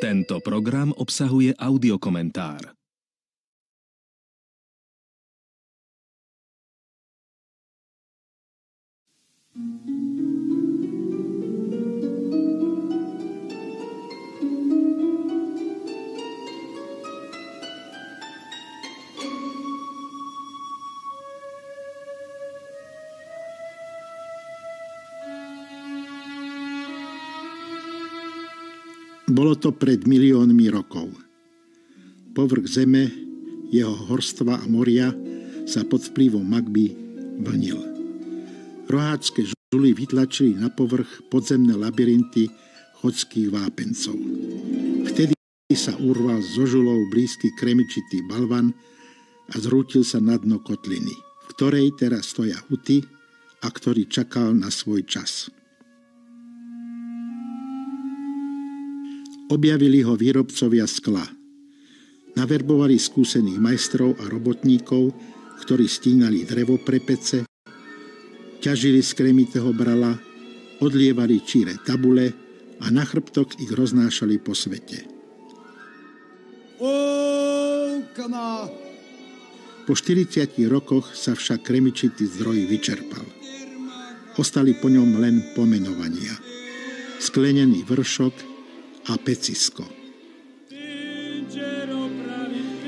Tento program obsahuje audiokomentár. Bolo to pred miliónmi rokov. Povrch zeme, jeho horstva a moria sa pod vplyvom magmy vlnil. Roháčske žuly vytlačili na povrch podzemné labyrinty chodských vápencov. Vtedy sa urval zo žulov blízky kremičitý balvan a zrútil sa na dno kotliny, v ktorej teraz stoja huty a ktorý čakal na svoj čas. Objavili ho výrobcovia skla. Naverbovali skúsených majstrov a robotníkov, ktorí stínali drevo pre pece, ťažili z kremitého brala, odlievali číre tabule a na chrbtok ich roznášali po svete. Po 40 rokoch sa však kremičitý zdroj vyčerpal. Ostali po ňom len pomenovania. Sklenený vršok a pecisko.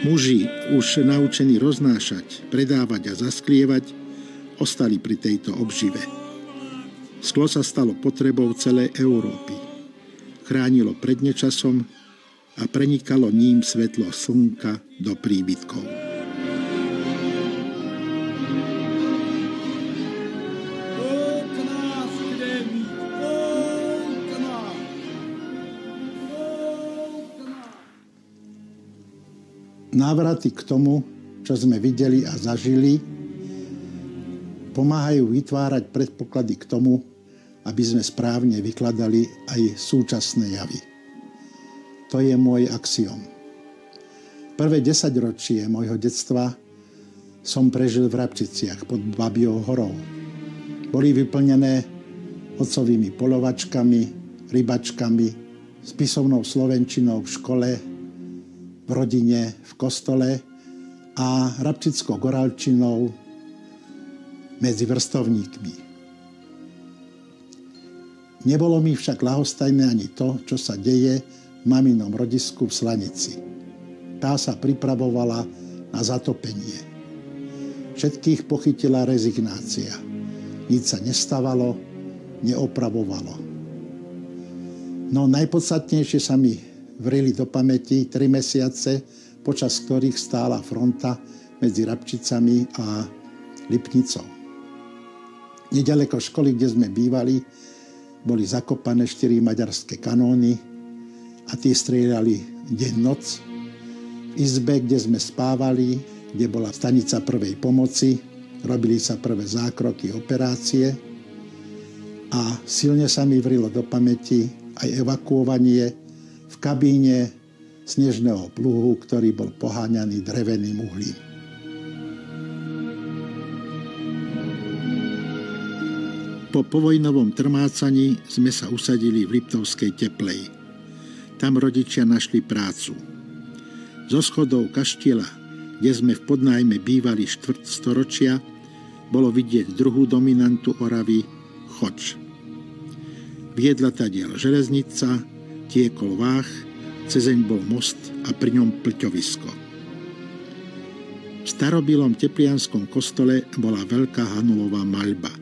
Muži, už naučení roznášať, predávať a zasklievať, ostali pri tejto obžive. Sklo sa stalo potrebou celej Európy. Chránilo pred nečasom a prenikalo ním svetlo slnka do príbytkov. Návraty k tomu, čo sme videli a zažili, pomáhajú vytvárať predpoklady k tomu, aby sme správne vykladali aj súčasné javy. To je môj axiom. Prvé 10-ročie môjho detstva som prežil v Rabčiciach pod Babiou horou. Boli vyplnené otcovými polovačkami, rybačkami, spisovnou slovenčinou v škole, v rodine, v kostole a rabčickou gorálčinou medzi vrstovníkmi. Nebolo mi však ľahostajné ani to, čo sa deje v maminom rodisku v Slanici. Tá sa pripravovala na zatopenie. Všetkých pochytila rezignácia. Nič sa nestávalo, neopravovalo. No najpodstatnejšie sa mi vrili do pamäti 3 mesiace, počas ktorých stála fronta medzi Rabčicami a Lipnicou. Nedaleko školy, kde sme bývali, boli zakopané 4 maďarské kanóny a tie strieľali deň-noc. V izbe, kde sme spávali, kde bola stanica prvej pomoci, robili sa prvé zákroky, operácie a silne sa mi vrilo do pamäti aj evakuovanie v kabíne snežného pluhu, ktorý bol poháňaný dreveným uhlím. Po povojnovom trmácaní sme sa usadili v Liptovskej Teplej. Tam rodičia našli prácu. Zo schodov kaštieľa, kde sme v podnájme bývali štvrť storočia, bolo vidieť druhú dominantu Oravy, Choč. Viedla tadiaľ železnica, tiekol váh, cezeň bol most a pri ňom pľťovisko. V starobilom teplianskom kostole bola veľká Hanulová maľba.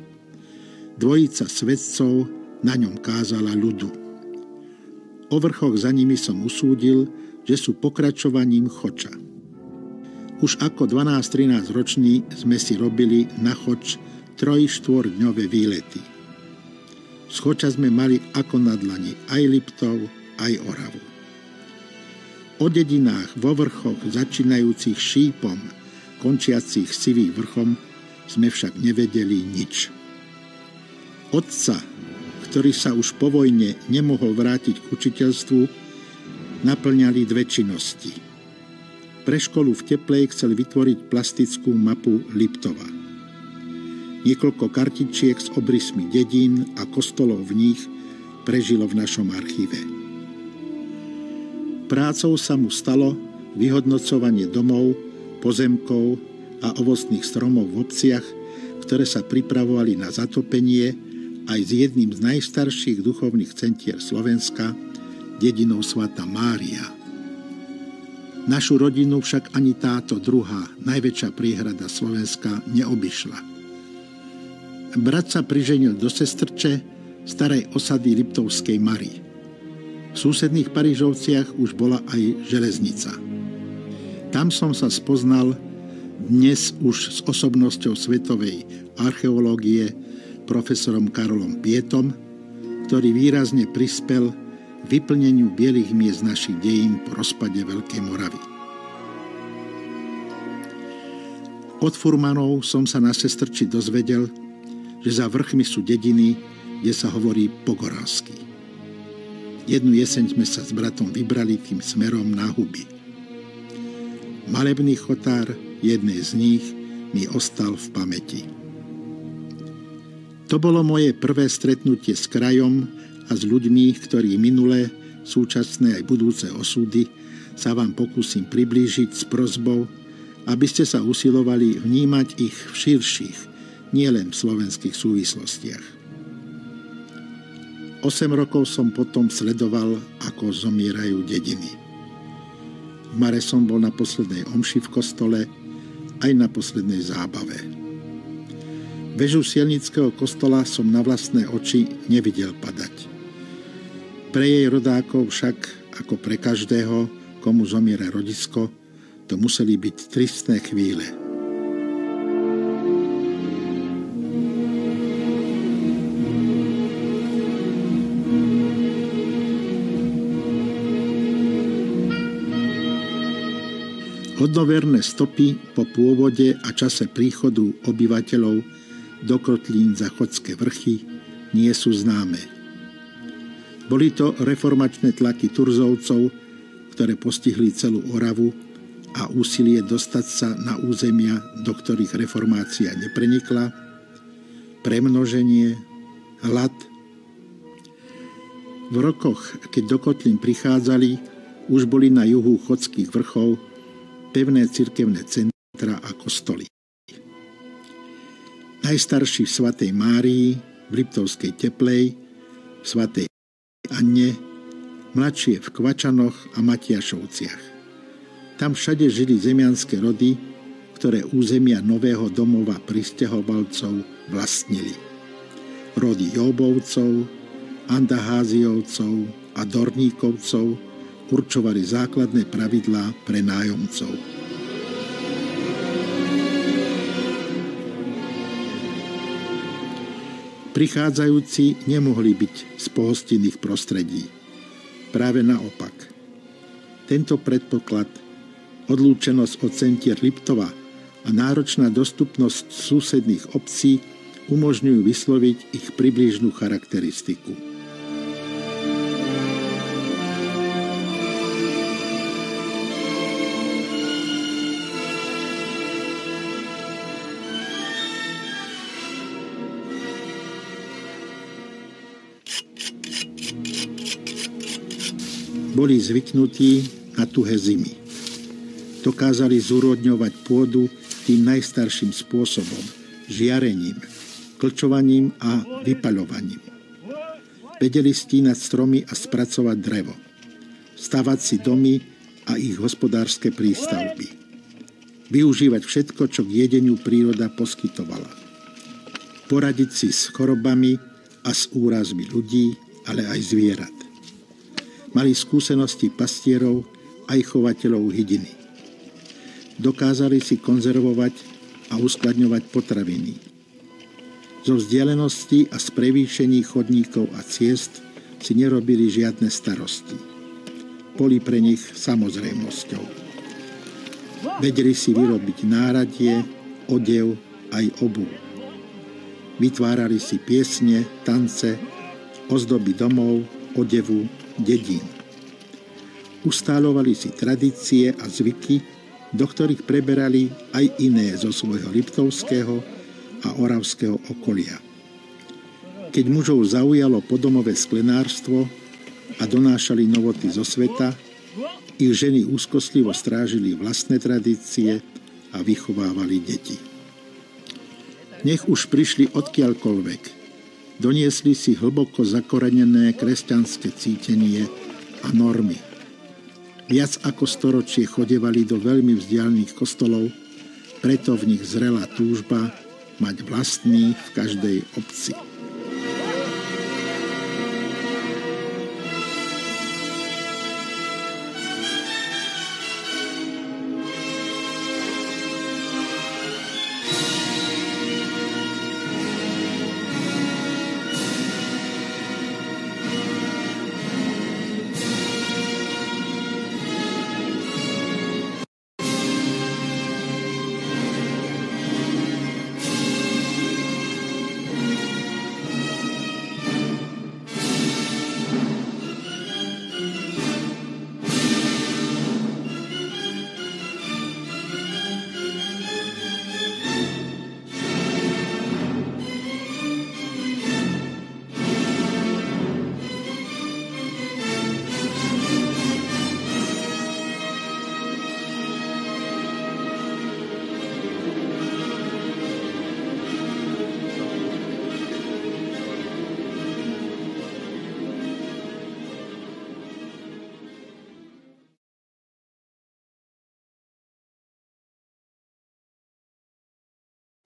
Dvojica svetcov na ňom kázala ľudu. O vrchoch za nimi som usúdil, že sú pokračovaním Choča. Už ako 12-13 roční sme si robili na Choč 3-4-dňové výlety. Z Choča sme mali ako na dlani aj Liptov, aj Oravu. O dedinách vo vrchoch začínajúcich šípom, končiacich sivých vrchom, sme však nevedeli nič. Otca, ktorý sa už po vojne nemohol vrátiť k učiteľstvu, naplňali 2 činnosti. Pre školu v Teplej chcel vytvoriť plastickú mapu Liptova. Niekoľko kartičiek s obrysmi dedín a kostolov v nich prežilo v našom archíve. Prácou sa mu stalo vyhodnocovanie domov, pozemkov a ovocných stromov v obciach, ktoré sa pripravovali na zatopenie, aj s jedným z najstarších duchovných centier Slovenska, dedinou Svätá Mária. Našu rodinu však ani táto druhá, najväčšia priehrada Slovenska neobyšla. Brat sa priženil do sestrče starej osady Liptovskej Mary. V susedných Parížovciach už bola aj železnica. Tam som sa spoznal dnes už s osobnosťou svetovej archeológie profesorom Karolom Pietom, ktorý výrazne prispel k vyplneniu bielých miest našich dejín po rozpade Veľkej Moravy. Od furmanov som sa na sestrči dozvedel, že za vrchmi sú dediny, kde sa hovorí po goralsky. Jednu jeseň sme sa s bratom vybrali tým smerom na huby. Malebný chotár jednej z nich mi ostal v pamäti. To bolo moje prvé stretnutie s krajom a s ľuďmi, ktorí minulé, súčasné aj budúce osudy sa vám pokúsim priblížiť s prosbou, aby ste sa usilovali vnímať ich v širších, nielen v slovenských súvislostiach. 8 rokov som potom sledoval, ako zomierajú dediny. V Mare som bol na poslednej omši v kostole, aj na poslednej zábave. Vežu Sielnického kostola som na vlastné oči nevidel padať. Pre jej rodákov však, ako pre každého, komu zomiera rodisko, to museli byť tristné chvíle. Hodnoverné stopy po pôvode a čase príchodu obyvateľov do kotlín za Chodské vrchy nie sú známe. Boli to reformačné tlaky Turzovcov, ktoré postihli celú Oravu a úsilie dostať sa na územia, do ktorých reformácia neprenikla, premnoženie, hlad. V rokoch, keď do kotlín prichádzali, už boli na juhu Chodských vrchov pevné cirkevné centra a kostoly. Najstarší v Svätej Márii, v Liptovskej Teplej, v Svätej Anne, mladšie v Kvačanoch a Matiašovciach. Tam všade žili zemianské rody, ktoré územia nového domova prisťahovalcov vlastnili. Rody Jóbovcov, Andaháziovcov a Dorníkovcov určovali základné pravidlá pre nájomcov. Prichádzajúci nemohli byť z pohostinných prostredí. Práve naopak. Tento predpoklad, odlúčenosť od centier Liptova a náročná dostupnosť susedných obcí umožňujú vysloviť ich približnú charakteristiku. Boli zvyknutí na tuhé zimy. Dokázali zúrodňovať pôdu tým najstarším spôsobom, žiarením, klčovaním a vypaľovaním. Vedeli stínať stromy a spracovať drevo, stavať si domy a ich hospodárske prístavby. Využívať všetko, čo k jedeniu príroda poskytovala. Poradiť si s chorobami a s úrazmi ľudí, ale aj zvierat. Mali skúsenosti pastierov aj chovateľov hydiny. Dokázali si konzervovať a uskladňovať potraviny. Zo vzdialenosti a z prevýšení chodníkov a ciest si nerobili žiadne starosti. Boli pre nich samozrejmosťou. Vedeli si vyrobiť náradie, odev aj obuv. Vytvárali si piesne, tance, ozdoby domov, odevu, dedín. Ustáľovali si tradície a zvyky, do ktorých preberali aj iné zo svojho liptovského a oravského okolia. Keď mužov zaujalo podomové sklenárstvo a donášali novoty zo sveta, ich ženy úzkostlivo strážili vlastné tradície a vychovávali deti. Nech už prišli odkiaľkoľvek, doniesli si hlboko zakorenené kresťanské cítenie a normy. Viac ako storočie chodevali do veľmi vzdialených kostolov, preto v nich zrela túžba mať vlastný v každej obci.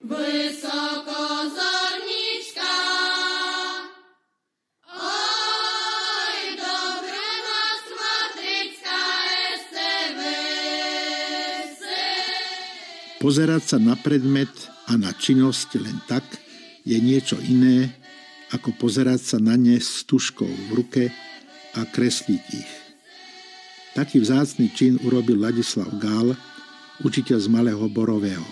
Високо зорнічка, ой, добре нас матрицька естевесе. Pozerať sa na predmet a na činnosť len tak je niečo iné, ako pozerať sa na ne s tužkou v ruke a kresliť ich. Taký vzácny čin urobil Ladislav Gál, učiteľ z Malého Borového.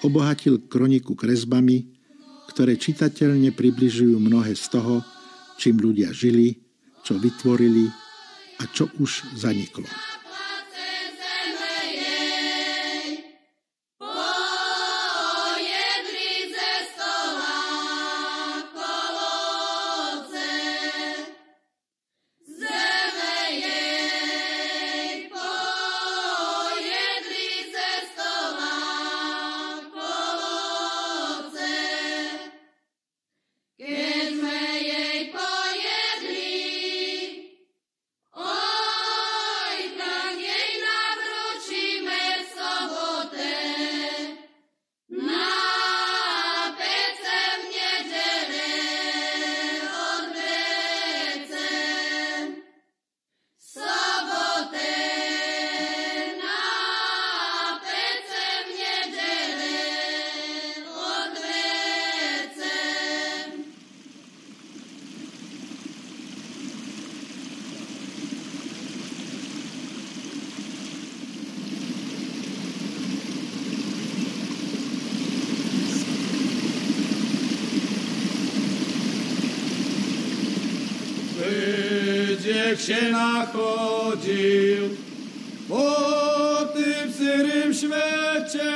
Obohatil kroniku kresbami, ktoré čitateľne približujú mnohé z toho, čím ľudia žili, čo vytvorili a čo už zaniklo. Gdzie się nachodził po tym syrym świecie,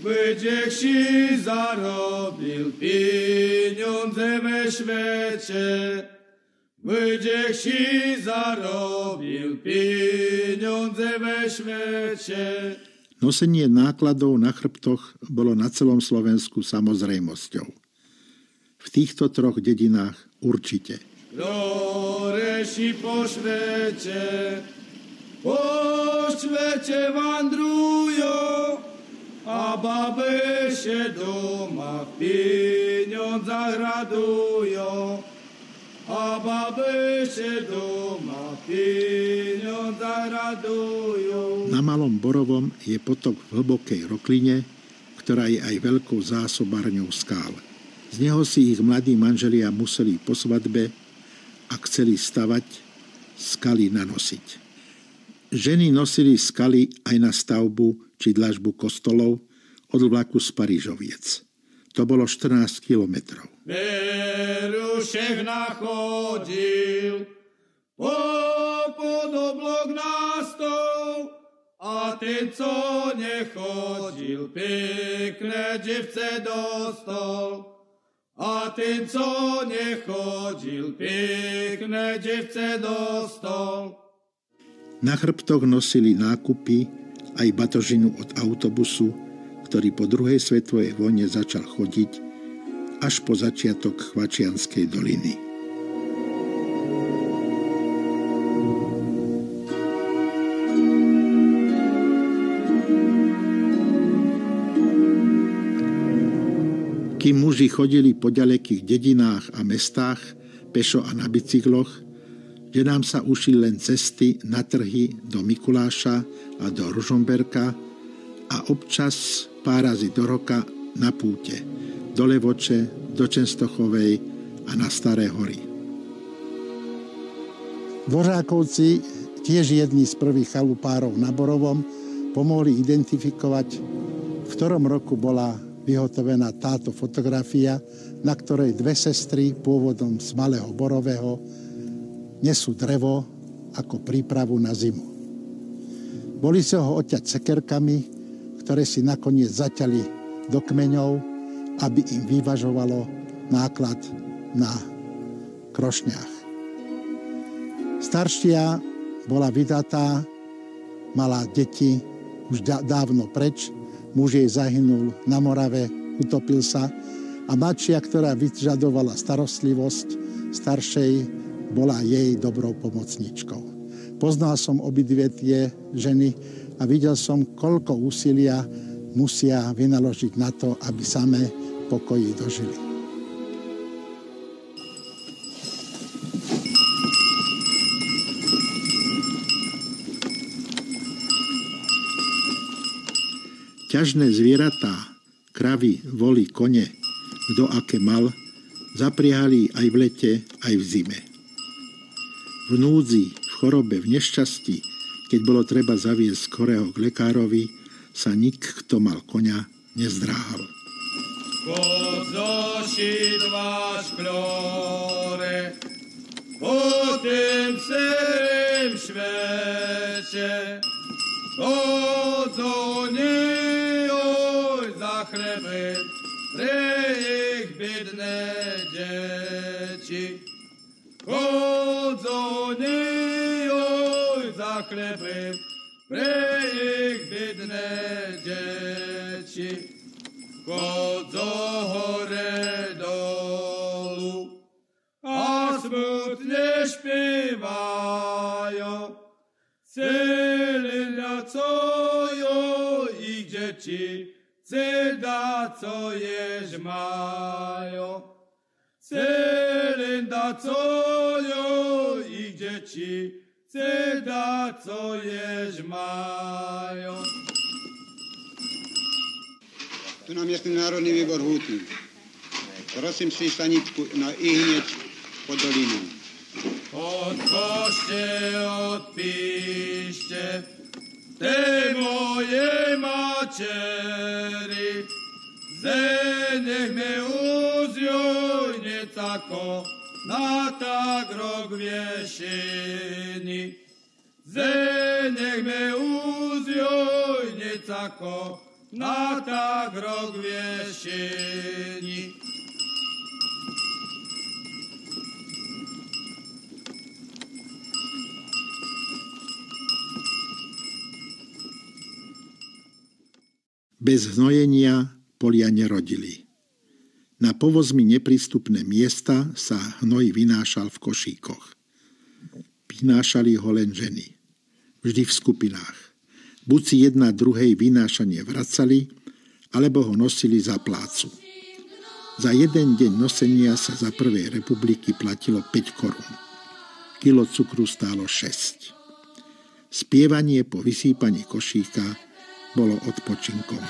gdzie si zarobił pieniądze we świecie, gdzie si zarobił pieniądze we świecie. Nosenie nákladov na chrbtoch bolo na celom Slovensku samozrejmosťou. V týchto troch dedinách určite. Które si po świecie wandrują, a baby się doma w pieniądzach radują, a baby się doma w pieniądzach radują. Na Malom Borovom je potok v hlbokej rokline, ktorá je aj veľkou zásobárňou skál. Z neho si ich mladí manželia museli po svadbe, ak chceli stavať, skaly nanosiť. Ženy nosili skaly aj na stavbu či dlažbu kostolov od vlaku z Parížoviec. To bolo 14 kilometrov. Berušek nachodil po podoblok na stol a A ten, co nechodil pekné devce dostal. A ten, co nechodil pekné devce dostal. Na chrbtoch nosili nákupy aj batožinu od autobusu, ktorý po druhej svetovej vojne začal chodiť až po začiatok Chvačianskej doliny. Kým muži chodili po ďalekých dedinách a mestách, pešo a na bicykloch, ženám sa ušili len cesty na trhy do Mikuláša a do Ružomberka a občas pár razy do roka na púte, do Levoče, do Čenstochovej a na Staré hory. Dvořákovci, tiež jedni z prvých chalupárov na Borovom, pomohli identifikovať, v ktorom roku bola vyhotovená táto fotografia, na ktorej dve sestry pôvodom z Malého Borového nesú drevo ako prípravu na zimu. Boli sa ho oťať sekerkami, ktoré si nakoniec zaťali do kmeňov, aby im vyvažovalo náklad na krošňách. Staršia bola vydatá, mala deti už dávno preč, muž jej zahynul na Morave, utopil sa a mladšia, ktorá vyžadovala starostlivosť staršej, bola jej dobrou pomocničkou. Poznal som obidve tie ženy a videl som, koľko úsilia musia vynaložiť na to, aby samé pokoji dožili. Ťažné zvieratá, kravy, voly, kone, kto aké mal, zapriehali aj v lete, aj v zime. V núdzi, v chorobe, v nešťastí, keď bolo treba zaviesť chorého k lekárovi, sa nik, kto mal koňa, nezdráhal. Kod zošidva šklore, po tym celym świecie, chodzą oj za chlebem, pre ich biedne dzieci. Chodzą oj za chlebem, pre ich biedne dzieci. Chodzą hore dolu, a smutnie śpiewają. Celda, co ich dzieci, celda, co jeż mają. Celda, co ich dzieci, celda, co jež mają. Tu nám je Národný výbor hútny. Prosím si staničku i hneď pod dolinou. Odkošte, odpíšte, te moje mačeri, ze nech me uzjoj necako na tak rok viešení. Ze nech me uzjoj necako na tak rok viešení. Bez hnojenia polia nerodili. Na povozmi neprístupné miesta sa hnoj vynášal v košíkoch. Vynášali ho len ženy. Vždy v skupinách. Buď si jedna druhej vynášanie vracali, alebo ho nosili za plácu. Za jeden deň nosenia sa za prvej republiky platilo 5 korún. Kilo cukru stálo 6. Spievanie po vysýpaní košíka bolo odpočinkom.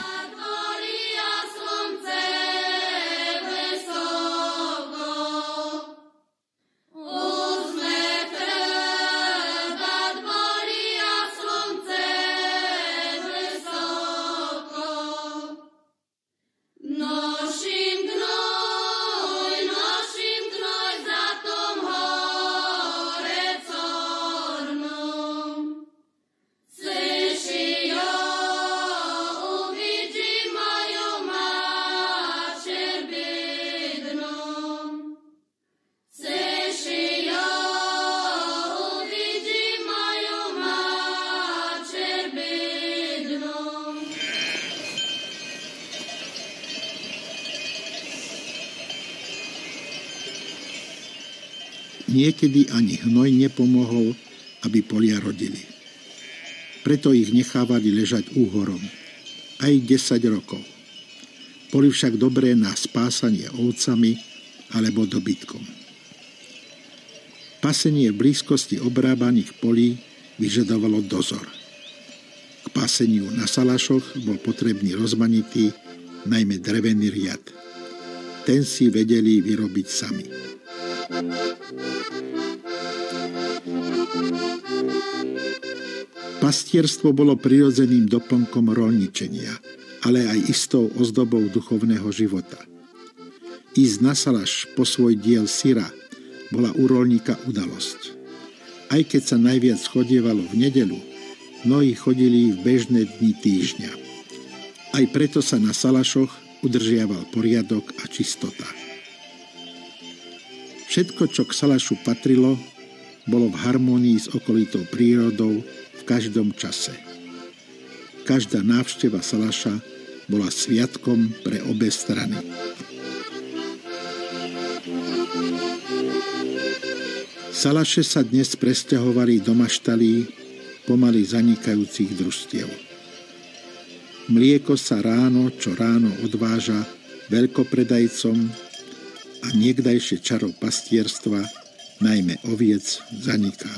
Slyší jo Niekedy ani hnoj nepomohol, aby polia rodili. Preto ich nechávali ležať úhorom. Aj 10 rokov. Boli však dobré na spásanie ovcami alebo dobytkom. Pasenie v blízkosti obrábaných polí vyžadovalo dozor. K paseniu na salašoch bol potrebný rozmanitý, najmä drevený riad. Ten si vedeli vyrobiť sami. Pastierstvo bolo prirodzeným doplnkom roľničenia, ale aj istou ozdobou duchovného života. Ísť na salaš po svoj diel syra bola u roľníka udalosť. Aj keď sa najviac chodievalo v nedeľu, mnohí chodili v bežné dni týždňa. Aj preto sa na salašoch udržiaval poriadok a čistota. Všetko, čo k salašu patrilo, bolo v harmónii s okolitou prírodou v každom čase. Každá návšteva salaša bola sviatkom pre obe strany. Salaše sa dnes presťahovali do maštalí pomaly zanikajúcich družstiev. Mlieko sa ráno čo ráno odváža veľkopredajcom a niekdajšie čaro pastierstva, najmä oviec, zaniká.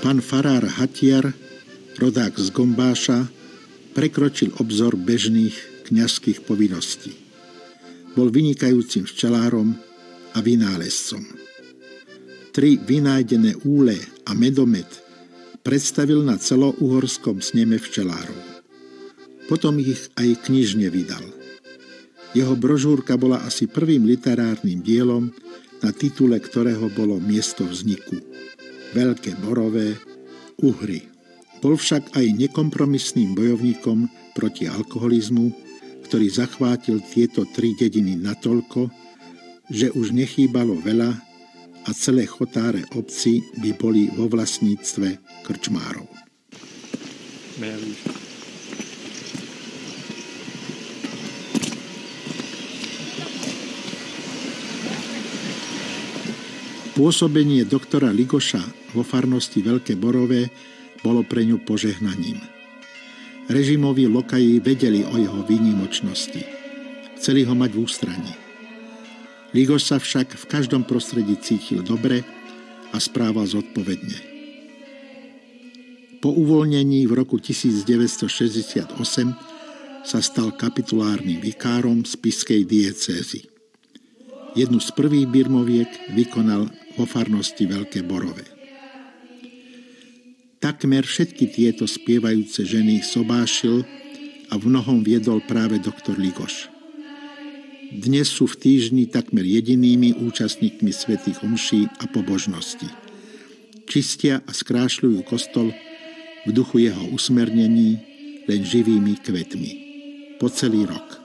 Pán farár Hatiar, rodák z Gombáša, prekročil obzor bežných kňazských povinností. Bol vynikajúcim včelárom a vynálezcom. 3 vynájdené úle a medomet predstavil na celouhorskom sneme včelárov. Potom ich aj knižne vydal. Jeho brožúrka bola asi prvým literárnym dielom, na titule ktorého bolo miesto vzniku. Veľké Borové, Uhry. Bol však aj nekompromisným bojovníkom proti alkoholizmu, ktorý zachvátil tieto 3 dediny natoľko, že už nechýbalo veľa a celé chotáre obci by boli vo vlastníctve krčmárov. Pôsobenie doktora Ligoša vo farnosti Veľké Borové bolo pre ňu požehnaním. Režimoví lokaji vedeli o jeho výnimočnosti. Chceli ho mať v ústraní. Ligoš sa však v každom prostredí cítil dobre a správal zodpovedne. Po uvoľnení v roku 1968 sa stal kapitulárnym vikárom spišskej diecézy. Jednu z prvých birmoviek vykonal vo farnosti Veľké Borové. Takmer všetky tieto spievajúce ženy sobášil a v mnohom viedol práve doktor Ligoš. Dnes sú v týždni takmer jedinými účastníkmi svätých omší a pobožností. Čistia a skrášľujú kostol v duchu jeho usmernení len živými kvetmi. Po celý rok.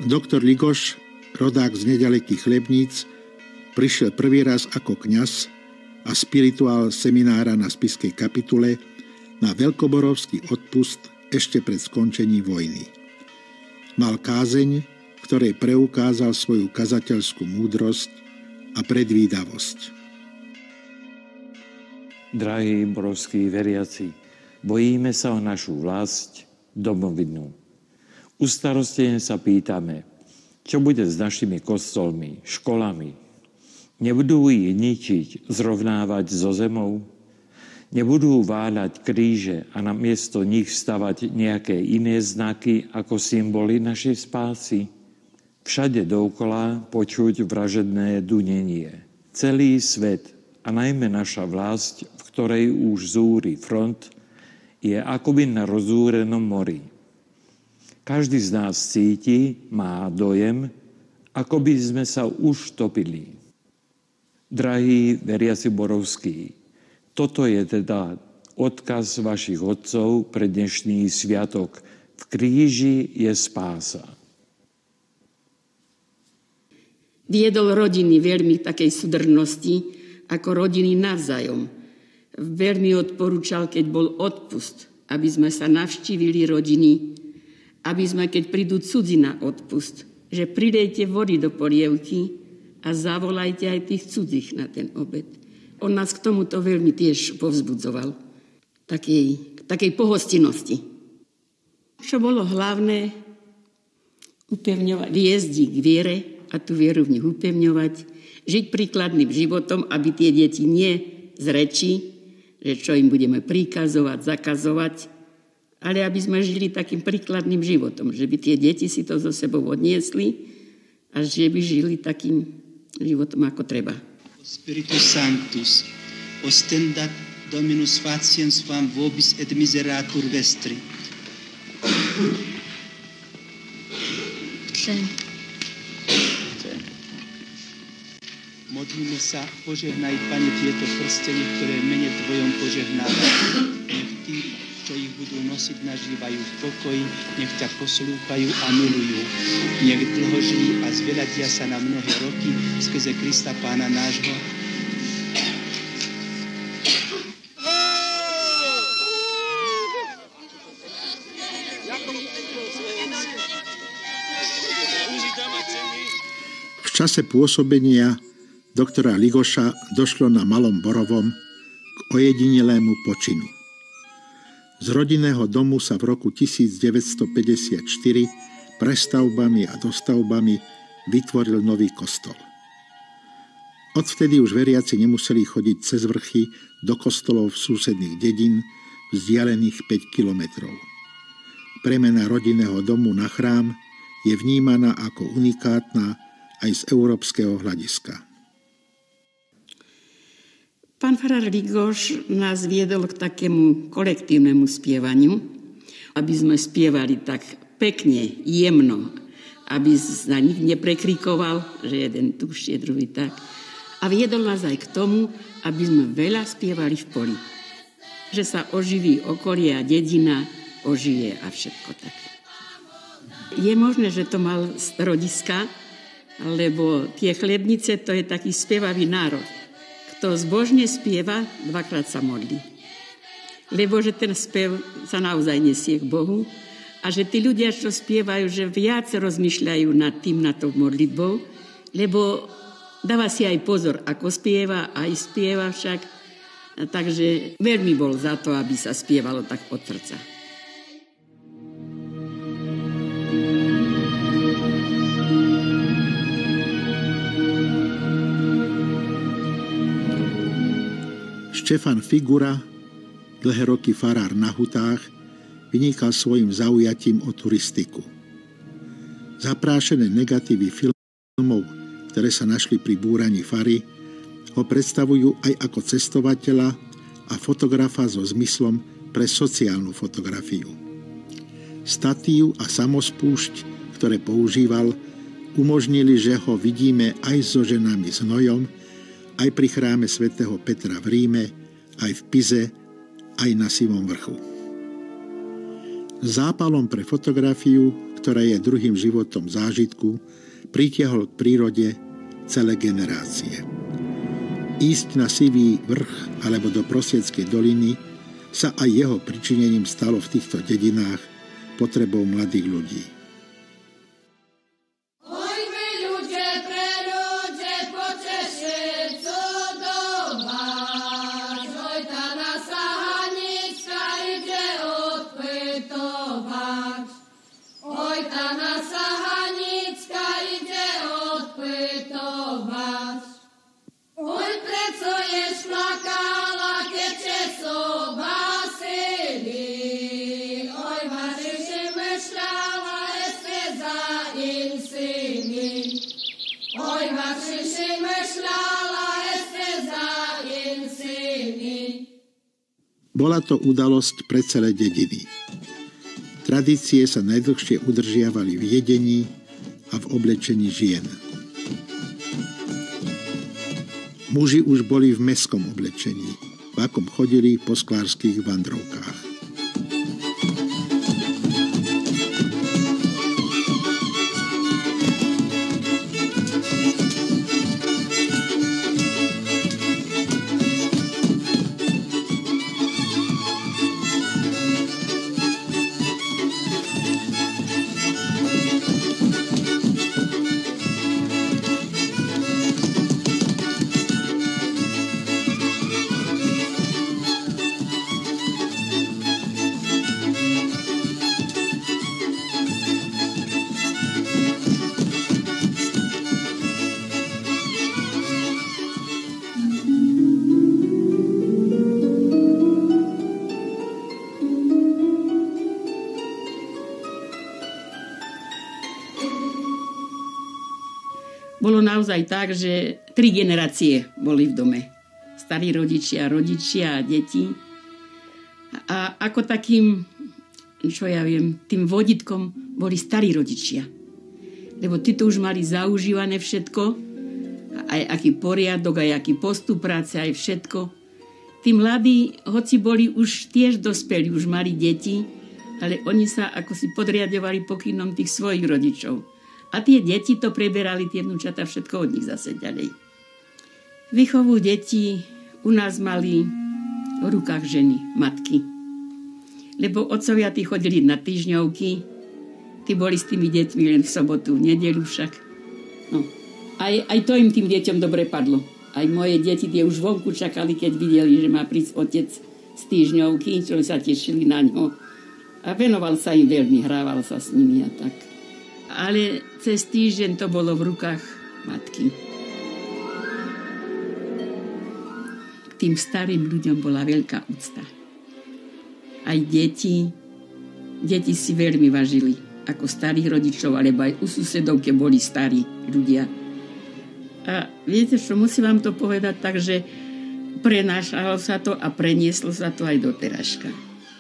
Doktor Ligoš, rodák z nedalekých Chlebníc, prišiel prvý raz ako kňaz a spirituál seminára na spišskej kapitule na veľkoborovský odpust ešte pred skončením vojny. Mal kázeň, ktorej preukázal svoju kazateľskú múdrosť a predvídavosť. Drahí borovskí veriaci, bojíme sa o našu vlast, domovinu. Ustarostene sa pýtame, čo bude s našimi kostolmi, školami. Nebudú ich ničiť, zrovnávať so zemou? Nebudú váľať kríže a namiesto nich stavať nejaké iné znaky ako symboly našej spásy? Všade dookola počuť vražedné dunenie. Celý svet a najmä naša vlast, v ktorej už zúri front, je akoby na rozúrenom mori. Každý z nás cíti, má dojem, ako by sme sa už topili. Drahí veriaci borovskí, toto je teda odkaz vašich otcov pre dnešný sviatok. V kríži je spása. Viedol rodiny veľmi takej súdržnosti, ako rodiny navzájom. Veľmi odporúčal, keď bol odpust, aby sme sa navštívili rodiny, aby sme, keď prídu cudzi na odpust, že pridejte vody do polievky a zavolajte aj tých cudzích na ten obed. On nás k tomuto veľmi tiež povzbudzoval, takej pohostinnosti. Čo bolo hlavné, upevňovať, viesť k viere a tú vieru v nich upevňovať, žiť príkladným životom, aby tie deti nie z reči, že čo im budeme prikazovať, zakazovať, ale aby sme žili takým príkladným životom, že by tie deti si to so sebou odniesli a že by žili takým životom, ako treba. Spiritus Sanctus, ostendat Dominus faciens quam vobis et miseratur vestri. Modlíme sa, požehnaj, Pane, tieto prstenie, ktoré mene Tvojom požehnávajú. Nech tí, čo ich budú nosiť, nažívajú v pokoji, nech ťa poslúchajú a milujú. Nech dlho žijú a zveľadia sa na mnohé roky skrze Krista Pána nášho. V čase pôsobenia doktora Ligoša došlo na Malom Borovom k ojedinelému počinu. Z rodinného domu sa v roku 1954 prestavbami a dostavbami vytvoril nový kostol. Odvtedy už veriaci nemuseli chodiť cez vrchy do kostolov susedných dedín vzdialených 5 kilometrov. Premena rodinného domu na chrám je vnímaná ako unikátna aj z európskeho hľadiska. Pán farár Ligoš nás viedol k takému kolektívnemu spievaniu, aby sme spievali tak pekne, jemno, aby sa nik neprekrikoval, že jeden tušie, druhý tak. A viedol nás aj k tomu, aby sme veľa spievali v poli. Že sa oživí okolie a dedina, ožije a všetko tak. Je možné, že to mal z rodiska, lebo tie chlebnice, to je taký spievavý národ. Kto zbožne spieva, dvakrát sa modlí. Lebo že ten spev sa naozaj nesie k Bohu a že tí ľudia, čo spievajú, že viac rozmýšľajú nad tou modlitbou, lebo dáva si aj pozor, ako spieva, aj spieva však. Takže veľmi bol za to, aby sa spievalo tak od srdca. Štefan Figura, dlhé roky farár na Hutách, vynikal svojim zaujatím o turistiku. Zaprášené negatívy filmov, ktoré sa našli pri búraní fary, ho predstavujú aj ako cestovateľa a fotografa so zmyslom pre sociálnu fotografiu. Statív a samospúšť, ktoré používal, umožnili, že ho vidíme aj so ženami s hnojom, aj pri chráme svätého Petra v Ríme, aj v Pize, aj na Sivom vrchu. Zápalom pre fotografiu, ktorá je druhým životom zážitku, pritiahol k prírode celé generácie. Ísť na Sivý vrch alebo do Prosieckej doliny sa aj jeho pričinením stalo v týchto dedinách potrebou mladých ľudí. Bola to udalosť pre celé dediny. Tradície sa najdlhšie udržiavali v jedení a v oblečení žien. Muži už boli v mestskom oblečení, v akom chodili po sklárskych vandrovkách. Bolo naozaj tak, že 3 generácie boli v dome. Starí rodičia a deti. A ako takým, tým vodítkom boli starí rodičia. Lebo títo už mali zaužívané všetko, aj aký poriadok, aj aký postup práce, aj všetko. Tí mladí, hoci boli už tiež dospelí, už mali deti, ale oni sa ako si podriadovali pokynom tých svojich rodičov. A tie deti to preberali, tie vnúčata, všetko od nich zase ďalej. Výchovu detí u nás mali v rukách ženy, matky. Lebo otcovia tí chodili na týždňovky, tí boli s tými deťmi len v sobotu, v nedeľu však. No. Aj to im tým deťom dobre padlo. Aj moje deti tie už vonku čakali, keď videli, že má prísť otec z týždňovky, čo sa tešili na ňo. A venoval sa im veľmi, hrával sa s nimi a tak. Ale cez týždeň to bolo v rukách matky. K tým starým ľuďom bola veľká úcta. Aj deti si veľmi vážili ako starých rodičov, alebo aj u susedov, keď boli starí ľudia. A viete čo, musím vám to povedať tak, že prenášalo sa to a prenieslo sa to aj do teraška.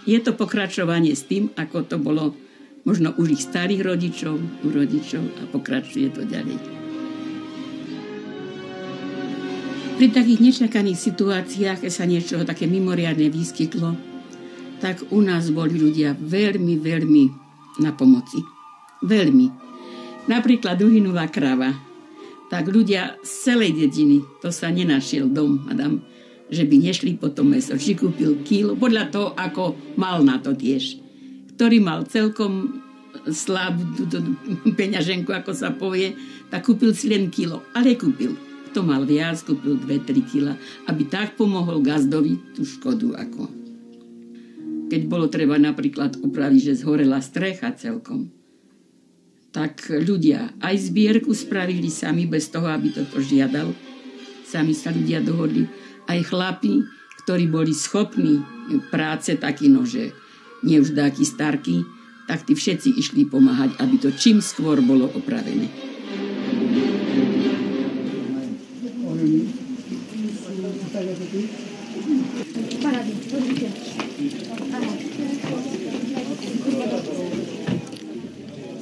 Je to pokračovanie s tým, ako to bolo možno u ich starých rodičov, u rodičov a pokračuje to ďalej. Pri takých nečakaných situáciách, keď sa niečo také mimoriadne vyskytlo, tak u nás boli ľudia veľmi, veľmi na pomoci. Veľmi. Napríklad uhynula krava. Tak ľudia z celej dediny, to sa nenašiel dom, madam, že by nešli po tom mäso. Či kúpil kilo, podľa toho, ako mal na to tiež. Ktorý mal celkom slabú peňaženku, ako sa povie, tak kúpil si len kilo. Ale kúpil. Kto mal viac, kúpil 2-3 kila, aby tak pomohol gazdovi tú škodu. Ako. Keď bolo treba napríklad upraviť, že zhorela strecha celkom, tak ľudia aj zbierku spravili sami, bez toho, aby toto žiadal. Sami sa ľudia dohodli. Aj chlapi, ktorí boli schopní práce taký, že nie už dáky starky, tak tí všetci išli pomáhať, aby to čím skôr bolo opravené.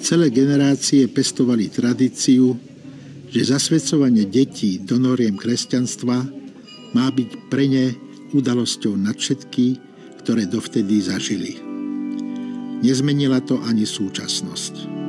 Celé generácie pestovali tradíciu, že zasvedcovanie detí do noriem kresťanstva má byť pre ne udalosťou nad všetky, ktoré dovtedy zažili. Nezmenila to ani súčasnosť.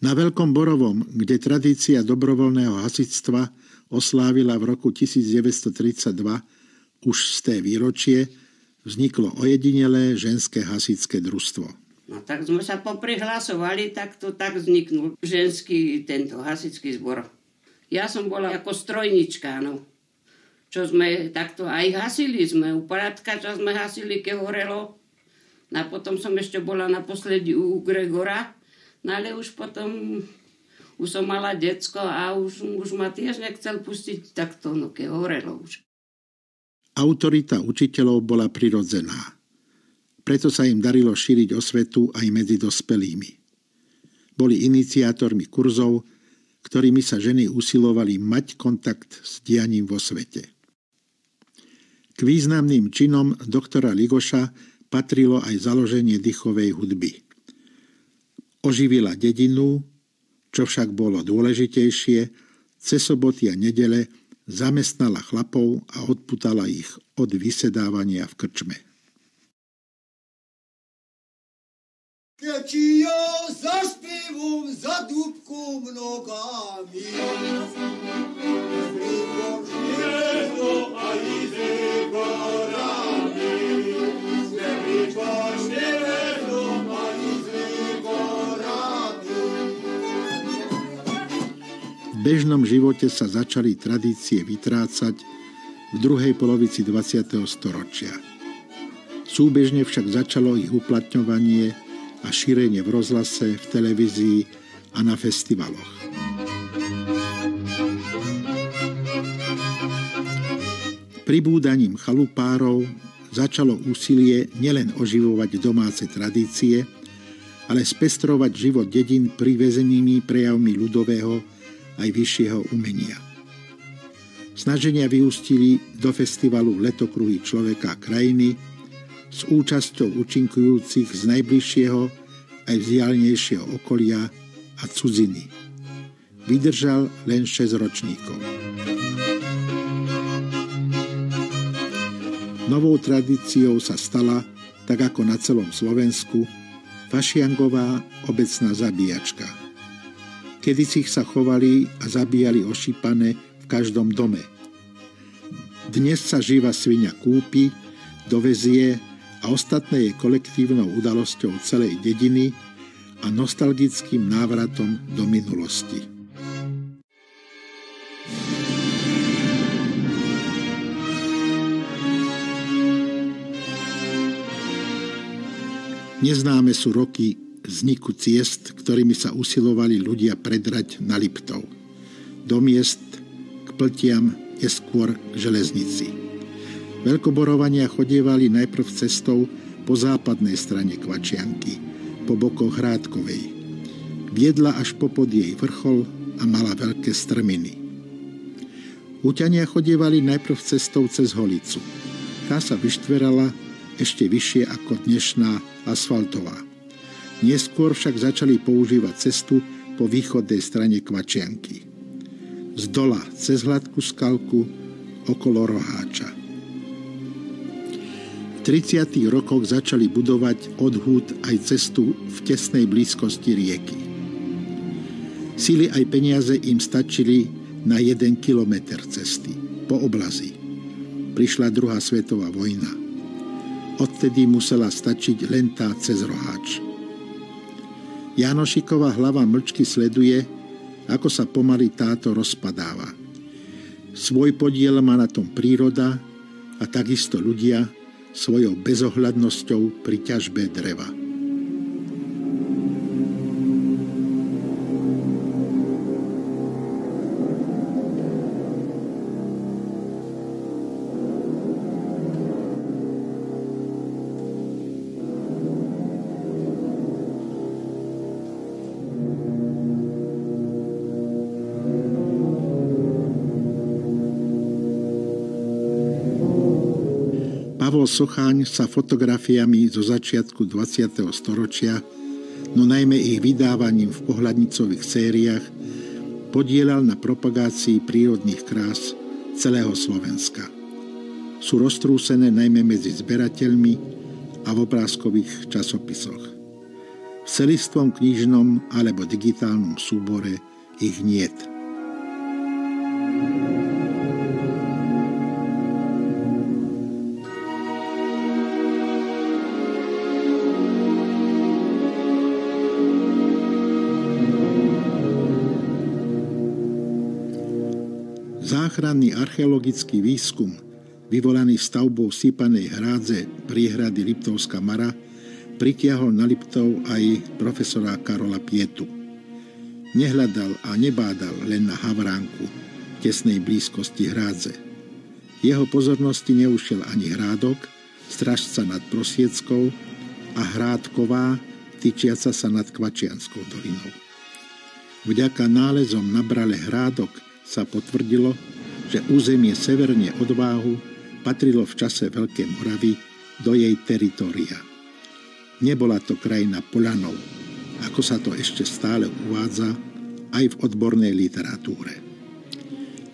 Na Veľkom Borovom, kde tradícia dobrovoľného hasičstva oslávila v roku 1932 už z té výročie, vzniklo ojedinelé ženské hasičské družstvo. No tak sme sa poprihlasovali, tak vzniknul ženský tento hasičský zbor. Ja som bola ako strojnička, no. Čo sme takto aj hasili, sme u Pratkača sme hasili, keď horelo. A potom som ešte bola naposledy u Gregora, no ale už potom už som mala decko a už ma tiež nechcel pustiť takto, no keď horelo už. Autorita učiteľov bola prirodzená. Preto sa im darilo šíriť osvetu aj medzi dospelými. Boli iniciátormi kurzov, ktorými sa ženy usilovali mať kontakt s dianím vo svete. K významným činom doktora Ligoša patrilo aj založenie dychovej hudby. Oživila dedinu, čo však bolo dôležitejšie, cez soboty a nedele zamestnala chlapov a odputala ich od vysedávania v krčme. Keď ja zaspievam za dúbkom nogami, Vypočne aj ze gorami, vypočne aj ze gorami. V bežnom živote sa začali tradície vytrácať v druhej polovici 20. storočia. Súbežne však začalo ich uplatňovanie a šírenie v rozhlase, v televízii a na festivaloch. Pribúdaním chalupárov začalo úsilie nielen oživovať domáce tradície, ale spestrovať život dedín privezenými prejavmi ľudového aj vyššieho umenia. Snaženia vyústili do festivalu Letokruhy človeka a krajiny s účasťou účinkujúcich z najbližšieho aj vzdialenejšieho okolia a cudziny. Vydržal len 6 ročníkov. Novou tradíciou sa stala, tak ako na celom Slovensku, fašiangová obecná zabíjačka. Kedysi sa chovali a zabíjali ošípané v každom dome. Dnes sa živá sviňa kúpi, dovezie a ostatné je kolektívnou udalosťou celej dediny a nostalgickým návratom do minulosti. Neznáme sú roky vzniku ciest, ktorými sa usilovali ľudia predrať na Liptov. Do miest, k pltiam, neskôr k železnici. Veľkoborovania chodievali najprv cestou po západnej strane Kvačianky, po bokoch Hrádkovej. Viedla až popod jej vrchol a mala veľké strminy. Úťania chodievali najprv cestou cez Holicu. Tá sa vyštverala ešte vyššie ako dnešná asfaltová. Neskôr však začali používať cestu po východnej strane Kvačianky. Z dola cez hladkú skalku okolo Roháča. V 30. rokoch začali budovať odhúd aj cestu v tesnej blízkosti rieky. Sily aj peniaze im stačili na 1 kilometer cesty po oblazi. Prišla druhá svetová vojna. Odtedy musela stačiť len tá cez Roháč. Jánošiková hlava mlčky sleduje, ako sa pomaly táto rozpadáva. Svoj podiel má na tom príroda a takisto ľudia svojou bezohľadnosťou pri ťažbe dreva. Pavol Socháň sa fotografiami zo začiatku 20. storočia, no najmä ich vydávaním v pohľadnicových sériách, podieľal na propagácii prírodných krás celého Slovenska. Sú roztrúsené najmä medzi zberateľmi a v obrázkových časopisoch. V celistvom knižnom alebo digitálnom súbore ich niet. Záchranný archeologický výskum, vyvolaný stavbou sypanej hrádze priehrady Liptovská Mara, pritiahol na Liptov aj profesora Karola Pietu. Nehľadal a nebádal len na Havránku, tesnej blízkosti hrádze. Jeho pozornosti neušiel ani Hrádok, strážca nad Prosieckou, a Hrádková, tyčiaca sa nad Kvačianskou dolinou. Vďaka nálezom na brale Hrádok sa potvrdilo, že územie severne od Váhu patrilo v čase Veľkej Moravy do jej teritoria. Nebola to krajina Poľanov, ako sa to ešte stále uvádza aj v odbornej literatúre.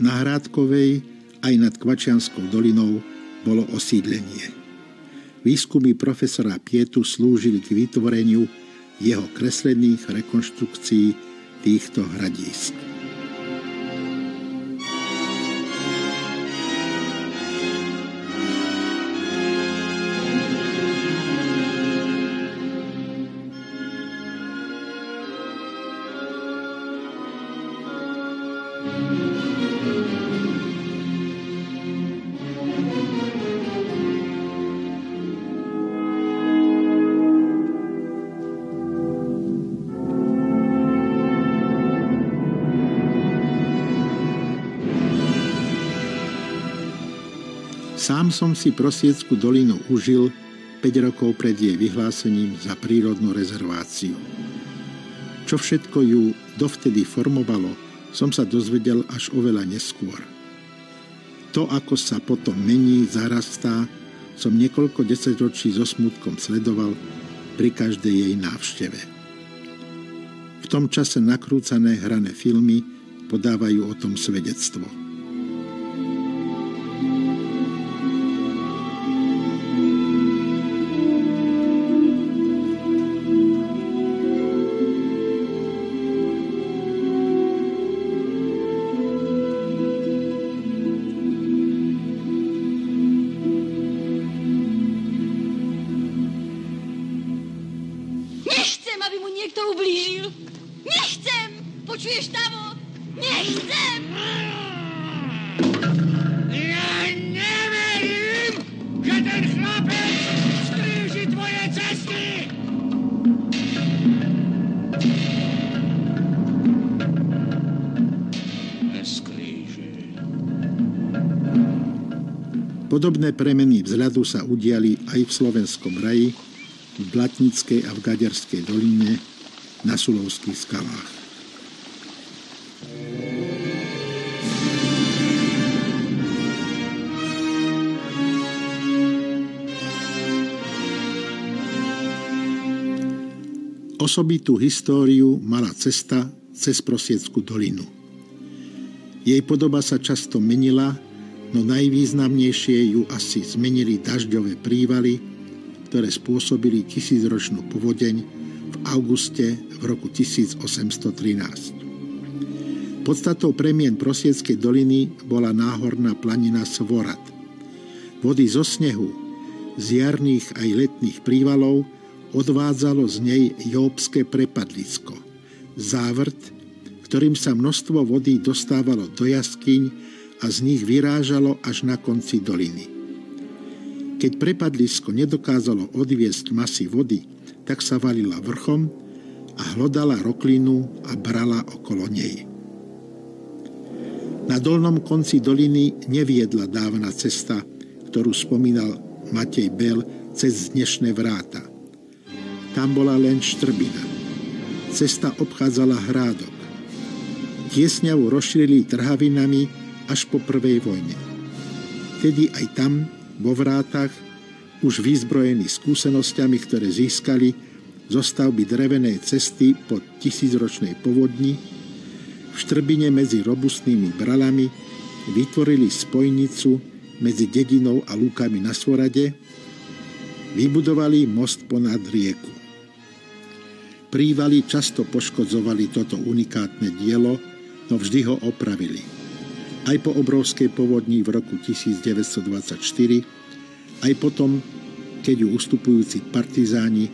Na Hrádkovej aj nad Kvačianskou dolinou bolo osídlenie. Výskumy profesora Pietu slúžili k vytvoreniu jeho kreslených rekonštrukcií týchto hradísk. Sám som si Prosieckú dolinu užil 5 rokov pred jej vyhlásením za prírodnú rezerváciu. Čo všetko ju dovtedy formovalo, som sa dozvedel až oveľa neskôr. To, ako sa potom mení, zarastá, som niekoľko desaťročí so smútkom sledoval pri každej jej návšteve. V tom čase nakrúcané hrané filmy podávajú o tom svedectvo. Počuješ, Tavo? Nechcem! Ja neverím, že ten chlapec skríži tvoje cesty! Neskríži. Podobné premeny vzhľadu sa udiali aj v Slovenskom raji, v Blatnickej a v Gaďarskej doline, na Sulovských skalách. Osobitú históriu mala cesta cez Prosieckú dolinu. Jej podoba sa často menila, no najvýznamnejšie ju asi zmenili dažďové prívaly, ktoré spôsobili 1000-ročnú povodeň v auguste v roku 1813. Podstatou premien Prosieckej doliny bola náhorná planina Svorad. Vody zo snehu, z jarných aj letných prívalov odvádzalo z nej Jóbské prepadlisko, závrt, ktorým sa množstvo vody dostávalo do jaskyň a z nich vyrážalo až na konci doliny. Keď prepadlisko nedokázalo odviesť masy vody, tak sa valila vrchom a hlodala roklinu a brala okolo nej. Na dolnom konci doliny neviedla dávna cesta, ktorú spomínal Matej Bel, cez dnešné vráta. Tam bola len štrbina. Cesta obchádzala Hrádok. Tiesňavu rozšírili trhavinami až po prvej vojne. Tedy aj tam, vo vrátach, už vyzbrojení skúsenosťami, ktoré získali zo stavby drevenej cesty po 1000-ročnej povodni, v štrbine medzi robustnými bralami vytvorili spojnicu medzi dedinou a lúkami na Svorade, vybudovali most ponad rieku. Prívali často poškodzovali toto unikátne dielo, no vždy ho opravili. Aj po obrovskej povodni v roku 1924, aj potom, keď ju ustupujúci partizáni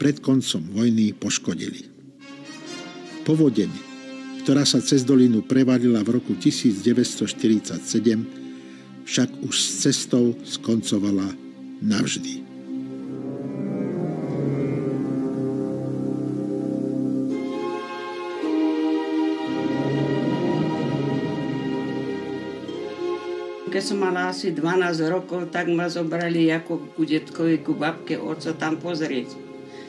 pred koncom vojny poškodili. Povodeň, ktorá sa cez dolinu prevalila v roku 1947, však už s cestou skoncovala navždy. Keď som mala asi 12 rokov, tak ma zobrali ako ku detkovi, ku babke, oco tam pozrieť.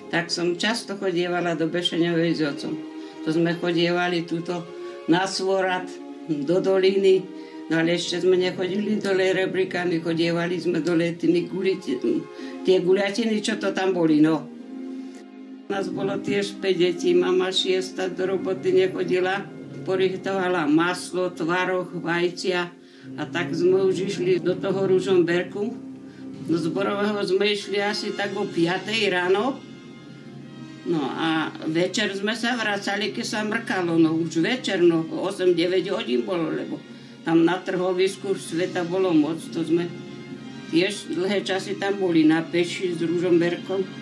Tak som často chodievala do Bešeňovej s otcom. To sme chodievali túto na Svorad, do doliny, no ale ešte sme nechodili dole Rebrikami, chodievali sme dole tými tie guľatiny, čo to tam boli, no. Nás bolo tiež 5 detí, mama 6 do roboty nechodila, porichtovala maslo, tvaroh, vajcia. A tak sme už išli do toho Ružomberku. Do Zborového sme išli asi tak o 5 ráno. No a večer sme sa vracali, keď sa mrkalo. No už večer, no 8-9 hodín bolo, lebo tam na trhovisku sveta bolo moc. To sme tiež dlhé časy tam boli na peši s Ružomberkom.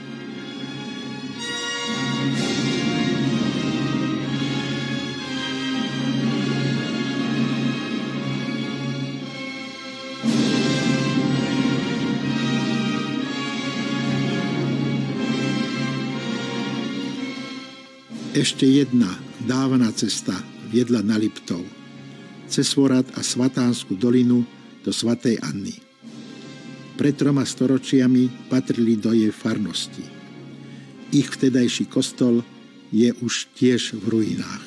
Ešte jedna dávna cesta viedla na Liptov, cez Svorad a Svatánsku dolinu do Svatej Anny. Pred 3 storočiami patrili do jej farnosti. Ich vtedajší kostol je už tiež v ruinách.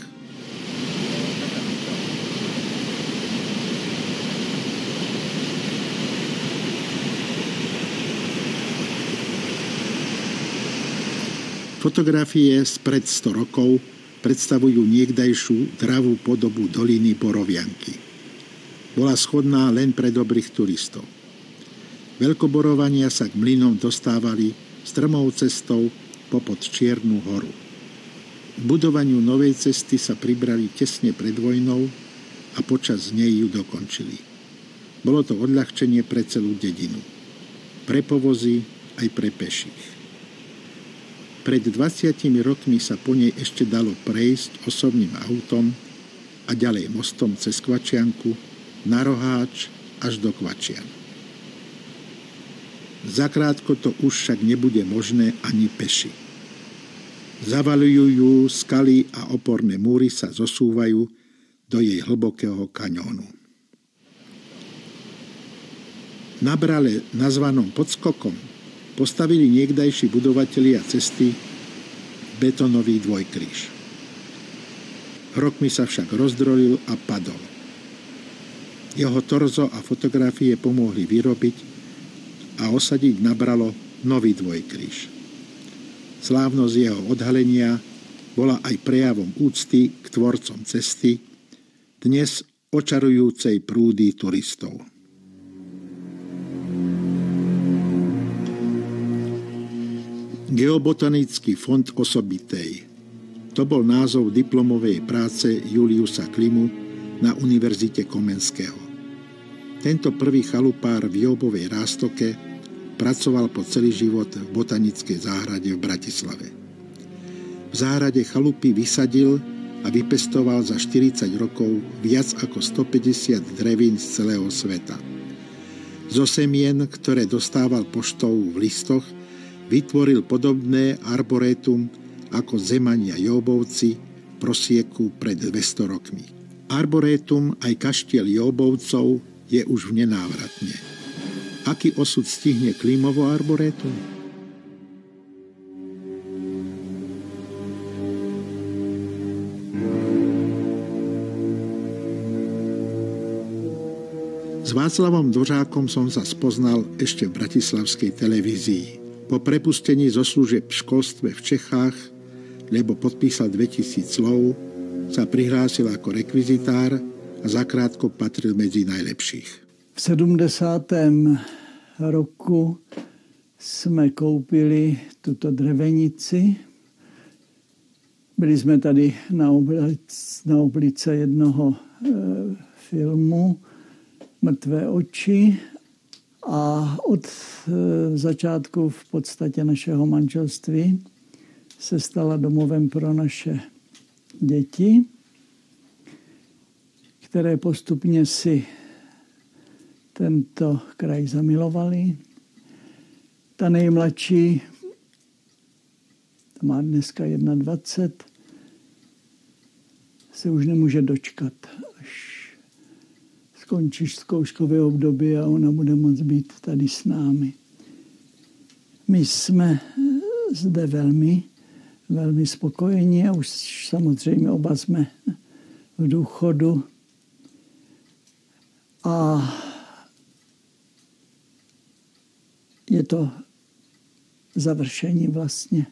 Fotografie spred 100 rokov predstavujú niekdajšiu dravú podobu doliny Borovianky. Bola schodná len pre dobrých turistov. Veľkoborovania sa k mlynom dostávali strmou cestou popod Čiernu horu. K budovaniu novej cesty sa pribrali tesne pred vojnou a počas nej ju dokončili. Bolo to odľahčenie pre celú dedinu. Pre povozy aj pre peších. Pred 20 rokmi sa po nej ešte dalo prejsť osobným autom a ďalej mostom cez Kvačianku na Roháč až do Kvačian. Zakrátko to už však nebude možné ani peši. Zavalujú ju skaly a oporné múry sa zosúvajú do jej hlbokého kaňónu. Na brale nazvanom Podskokom postavili niekdajší budovatelia cesty betónový dvojkríž. Rokmi sa však rozdrolil a padol. Jeho torzo a fotografie pomohli vyrobiť a osadiť na bralo nový dvojkríž. Slávnosť jeho odhalenia bola aj prejavom úcty k tvorcom cesty, dnes očarujúcej prúdy turistov. Geobotanický fond osobitej. To bol názov diplomovej práce Juliusa Klimu na Univerzite Komenského. Tento prvý chalupár v Jóbovej Rástoke pracoval po celý život v botanickej záhrade v Bratislave. V záhrade chalupy vysadil a vypestoval za 40 rokov viac ako 150 drevín z celého sveta. Zo semien, ktoré dostával poštou v listoch, vytvoril podobné arborétum ako Zemania Jóbovci v Prosieku pred 200 rokmi. Arborétum aj kaštiel Jóbovcov je už v nenávratne. Aký osud stihne Klimovo arborétum? S Václavom Dvořákom som sa spoznal ešte v bratislavskej televízii. Po prepustení zo služieb v školstve v Čechách, lebo podpísal 2000 slov, sa prihlásil ako rekvizitár a zakrátko patril medzi najlepších. V 70. roku jsme koupili tuto drevenici Byli jsme tady na oblice jednoho filmu Mrtvé oči a od začátku v podstatě našeho manželství se stala domovem pro naše děti, které postupně si tento kraj zamilovali. Ta nejmladší, ta má dneska 21, se už nemůže dočkat, až skončíš zkouškové období a ona bude moct být tady s námi. My jsme zde velmi spokojení a už samozřejmě oba jsme v důchodu. A je to završení vlastně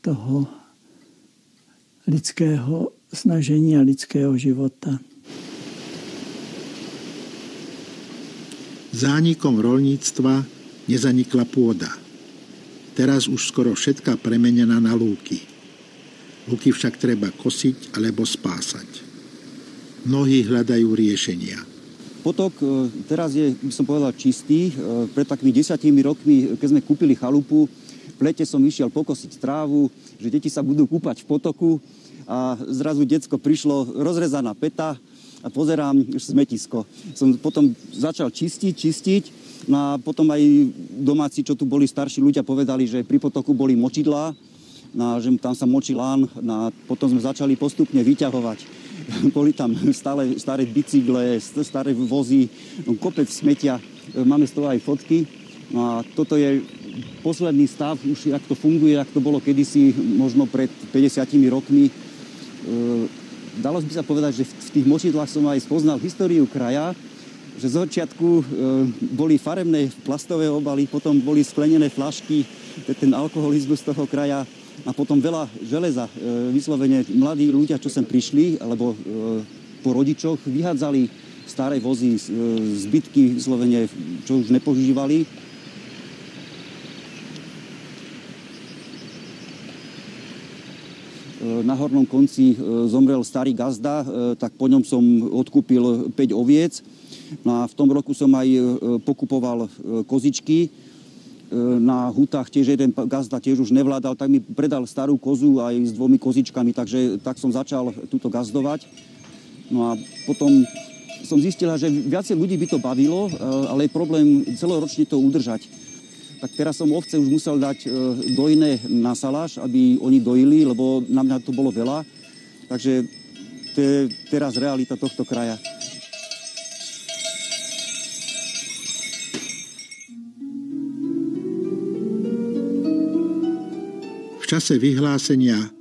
toho lidského snažení a lidského života. Zánikom rolníctva nezanikla pôda. Teraz už skoro všetká premenená na lúky. Lúky však treba kosiť alebo spásať. Mnohí hľadajú riešenia. Potok teraz je, by som povedal, čistý. Pred takými 10 rokmi, keď sme kúpili chalupu, v lete som išiel pokosiť trávu, že deti sa budú kúpať v potoku a zrazu decko prišlo, rozrezaná päta a pozerám smetisko. Som potom začal čistiť, no a potom aj domáci, čo tu boli starší ľudia, povedali, že pri potoku boli močidlá, no, že tam sa močí lán, no, a potom sme začali postupne vyťahovať. Boli tam stále staré bicykle, staré vozy, kopec smetia, máme z toho aj fotky. No a toto je posledný stav, už jak to funguje, jak to bolo kedysi, možno pred 50 rokmi. Dalo by sa povedať, že v tých močidlách som aj spoznal históriu kraja, že z začiatku boli farebné plastové obaly, potom boli sklenené fľašky, ten alkoholizmus toho kraja a potom veľa železa. Vyslovene mladí ľudia, čo sem prišli, alebo po rodičoch, vyhádzali staré vozy, zbytky vyslovene, čo už nepoužívali. Na hornom konci zomrel starý gazda, tak po ňom som odkúpil 5 oviec. No a v tom roku som aj pokupoval kozičky. Na hutách tiež jeden gazda tiež už nevládal, tak mi predal starú kozu aj s 2 kozičkami, takže tak som začal túto gazdovať. No a potom som zistila, že viacej ľudí by to bavilo, ale je problém celoročne to udržať. Tak teraz som ovce už musel dať dojné na saláš, aby oni dojili, lebo na mňa to bolo veľa. Takže to je teraz realita tohto kraja. V čase vyhlásenia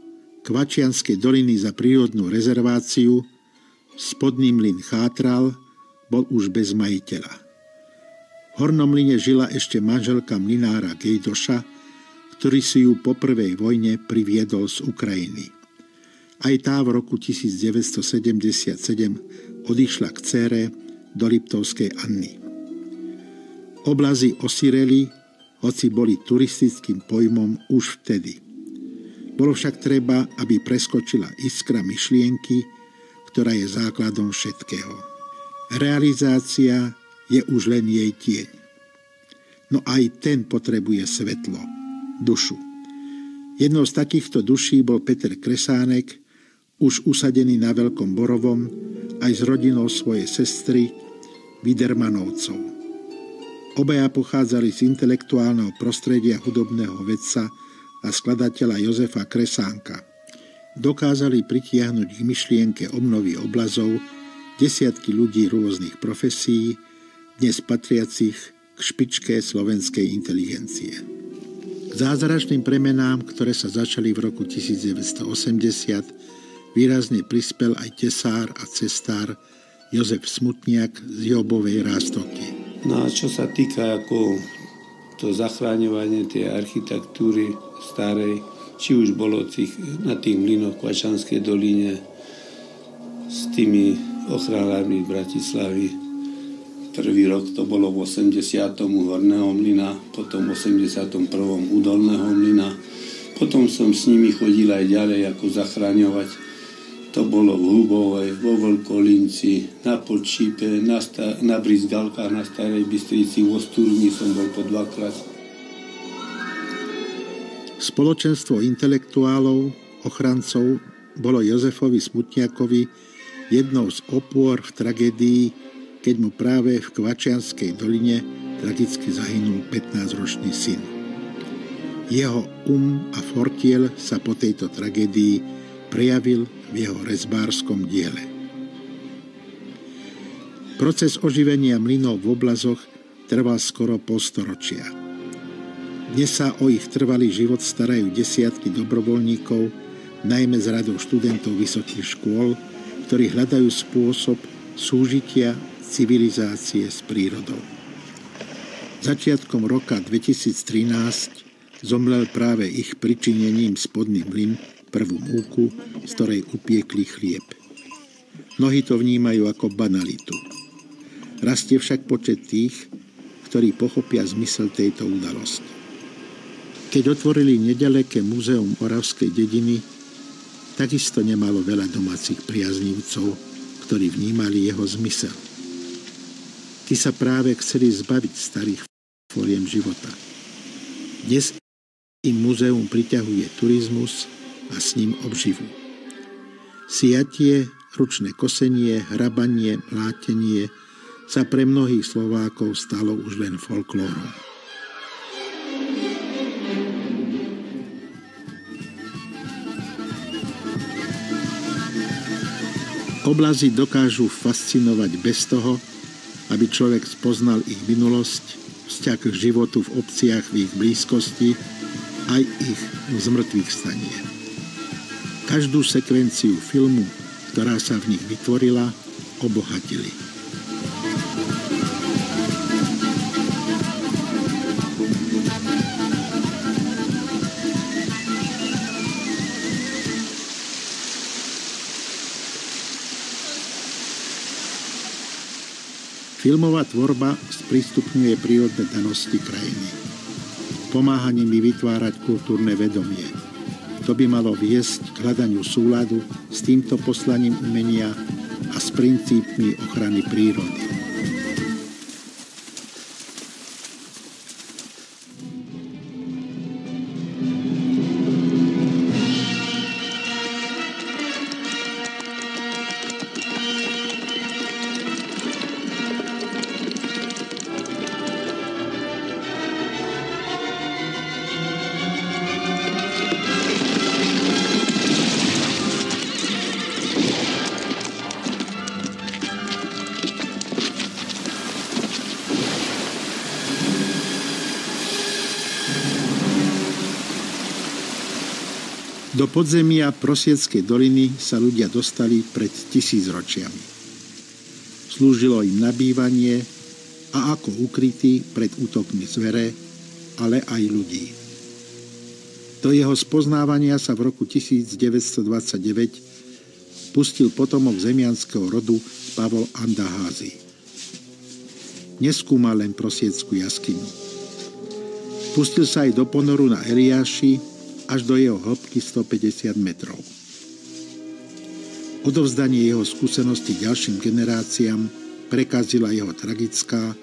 Kvačianskej doliny za prírodnú rezerváciu spodný mlyn chátral, bol už bez majiteľa. V hornom mlyne žila ešte manželka mlynára Gejdoša, ktorý si ju po prvej vojne priviedol z Ukrajiny. Aj tá v roku 1977 odišla k dcére do Liptovskej Anny. Oblazy osireli, hoci boli turistickým pojmom už vtedy. Bolo však treba, aby preskočila iskra myšlienky, ktorá je základom všetkého. Realizácia je už len jej tieň. No aj ten potrebuje svetlo, dušu. Jednou z takýchto duší bol Peter Kresánek, už usadený na Veľkom Borovom, aj s rodinou svojej sestry Widermanovcov. Obaja pochádzali z intelektuálneho prostredia hudobného vedca a skladateľa Jozefa Kresánka. Dokázali pritiahnuť k myšlienke obnovy oblazov desiatky ľudí rôznych profesí, dnes patriacich k špičke slovenskej inteligencie. K zázračným premenám, ktoré sa začali v roku 1980, výrazne prispel aj tesár a cestár Jozef Smutniak z Jobovej Ráztoky. No a čo sa týka ako to zachráňovanie tej architektúry starej, či už bolo na tých mlynoch v Kvačianskej doline s tými ochranármi Bratislavy. Prvý rok to bolo v 80. Horného mlyna, potom v 81. Udolného mlyna, Potom som s nimi chodil aj ďalej ako zachraňovať. To bolo v Hubovej, vo Veľkolinci, na Podšípe, na Brizgalkách, na Starej Bystrici, vo Sturmi som bol po 2-krát. Spoločenstvo intelektuálov, ochrancov bolo Jozefovi Smutniakovi jednou z opôr v tragédii, keď mu práve v Kvačianskej doline tragicky zahynul 15-ročný syn. Jeho a fortiel sa po tejto tragédii prejavil v jeho rezbárskom diele. Proces oživenia mlynov v Oblazoch trval skoro polstoročia. Dnes sa o ich trvalý život starajú desiatky dobrovoľníkov, najmä z radou študentov vysokých škôl, ktorí hľadajú spôsob súžitia civilizácie s prírodou. Začiatkom roka 2013 zomrel práve ich pričinením spodný mlyn prvú múku, z ktorej upiekli chlieb. Mnohí to vnímajú ako banalitu. Rastie však počet tých, ktorí pochopia zmysel tejto udalosti. Keď otvorili nedaleké múzeum Oravskej dediny, takisto nemalo veľa domácich priaznivcov, ktorí vnímali jeho zmysel. Tí sa práve chceli zbaviť starých fóriem života. Dnes im múzeum priťahuje turizmus a s ním obživu. Siatie, ručné kosenie, hrabanie, mlátenie sa pre mnohých Slovákov stalo už len folklórom. Oblazy dokážu fascinovať bez toho, aby človek spoznal ich minulosť, vzťah k životu v obciach v ich blízkosti, aj ich zmrtvých stanie. Každú sekvenciu filmu, ktorá sa v nich vytvorila, obohatili. Filmová tvorba sprístupňuje prírodné danosti krajiny. Pomáha nimi vytvárať kultúrne vedomie. To by malo viesť k hľadaniu súladu s týmto poslaním umenia a s princípmi ochrany prírody. Do podzemia Prosieckej doliny sa ľudia dostali pred 1000 ročiami. Slúžilo im na bývanie a ako ukrytí pred útokmi zvere, ale aj ľudí. Do jeho spoznávania sa v roku 1929 pustil potomok zemianskeho rodu Pavol Andaházy. Neskúmal len Prosieckú jaskyňu. Pustil sa aj do ponoru na Eliáši, až do jeho hĺbky 150 metrov. Odovzdanie jeho skúseností ďalším generáciám prekazila jeho tragická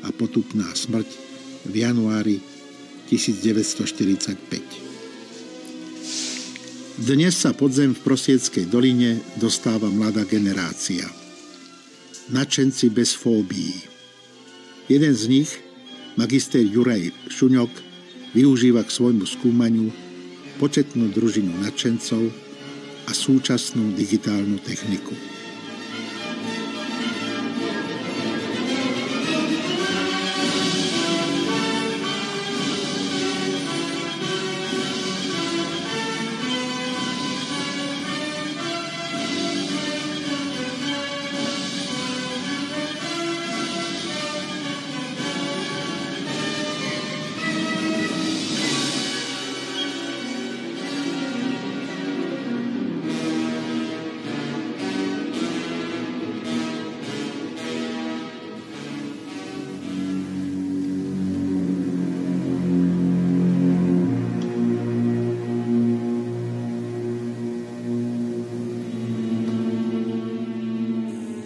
a potupná smrť v januári 1945. Dnes sa podzem v Prosieckej doline dostáva mladá generácia. Nadšenci bez fóbií. Jeden z nich, magister Juraj Šuňok, využíva k svojmu skúmaniu početnú družinu nadšencov a súčasnú digitálnu techniku.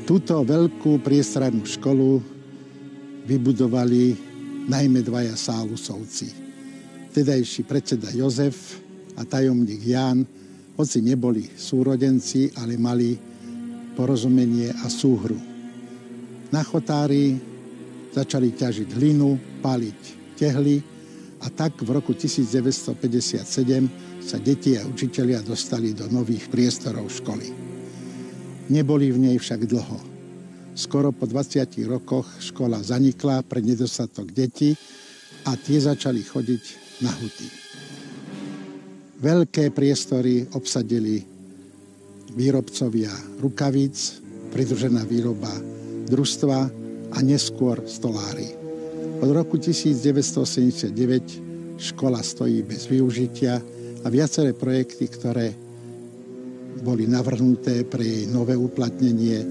Túto veľkú priestrannú školu vybudovali najmä dvaja Sálusovci. Vtedajší predseda Jozef a tajomník Ján, hoci neboli súrodenci, ale mali porozumenie a súhru. Na chotári začali ťažiť hlinu, páliť tehly a tak v roku 1957 sa deti a učitelia dostali do nových priestorov školy. Neboli v nej však dlho. Skoro po 20 rokoch škola zanikla pre nedostatok detí a tie začali chodiť na huty. Veľké priestory obsadili výrobcovia rukavíc, pridružená výroba družstva a neskôr stolári. Od roku 1989 škola stojí bez využitia a viaceré projekty, ktoré boli navrhnuté pre jej nové uplatnenie,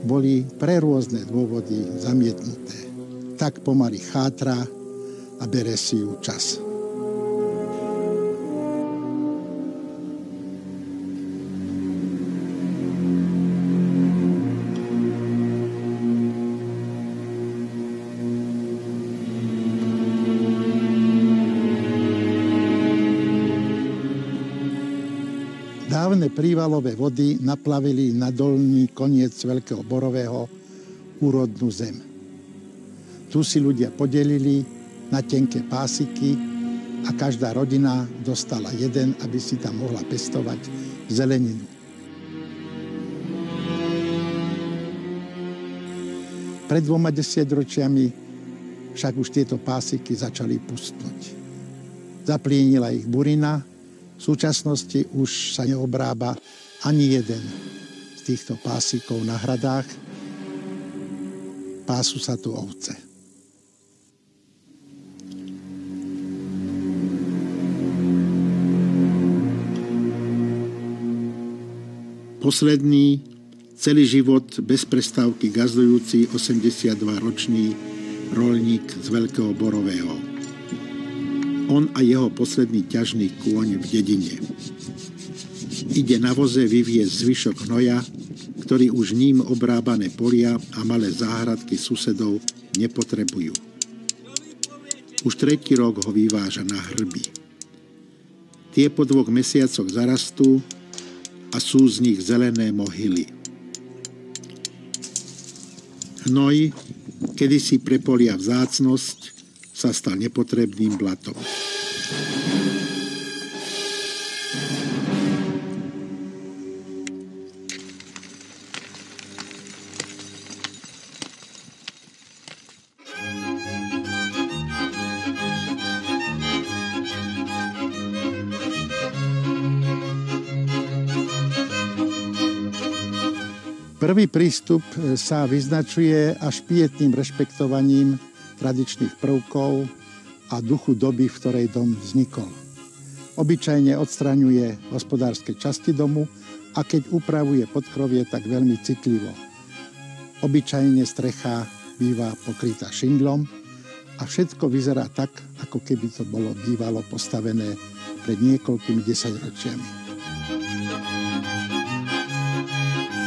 boli pre rôzne dôvody zamietnuté. Tak pomaly chátra a bere si ju čas. Dávne prívalové vody naplavili na dolný koniec Veľkého Borového úrodnú zem. Tu si ľudia podelili na tenké pásiky a každá rodina dostala jeden, aby si tam mohla pestovať zeleninu. Pred 20 ročiami však už tieto pásiky začali pustnúť. Zaplienila ich burina. V súčasnosti už sa neobrába ani jeden z týchto pásikov na hradách. Pásu sa tu ovce. Posledný, celý život bez prestávky gazdujúci 82-ročný roľník z Veľkého Borového. On a jeho posledný ťažný kôň v dedine. Ide na voze vyviezť zvyšok hnoja, ktorý už ním obrábané polia a malé záhradky susedov nepotrebujú. Už 3. rok ho vyváža na hrby. Tie po 2 mesiacoch zarastú a sú z nich zelené mohyly. Hnoj, kedysi pre polia vzácnosť, sa stal nepotrebným blatom. Prvý prístup sa vyznačuje až pietným rešpektovaním tradičných prvkov a duchu doby, v ktorej dom vznikol. Obyčajne odstraňuje hospodárske časti domu a keď upravuje podkrovie, tak veľmi citlivo. Obyčajne strecha býva pokrytá šindlom a všetko vyzerá tak, ako keby to bolo bývalo postavené pred niekoľkými desaťročiami.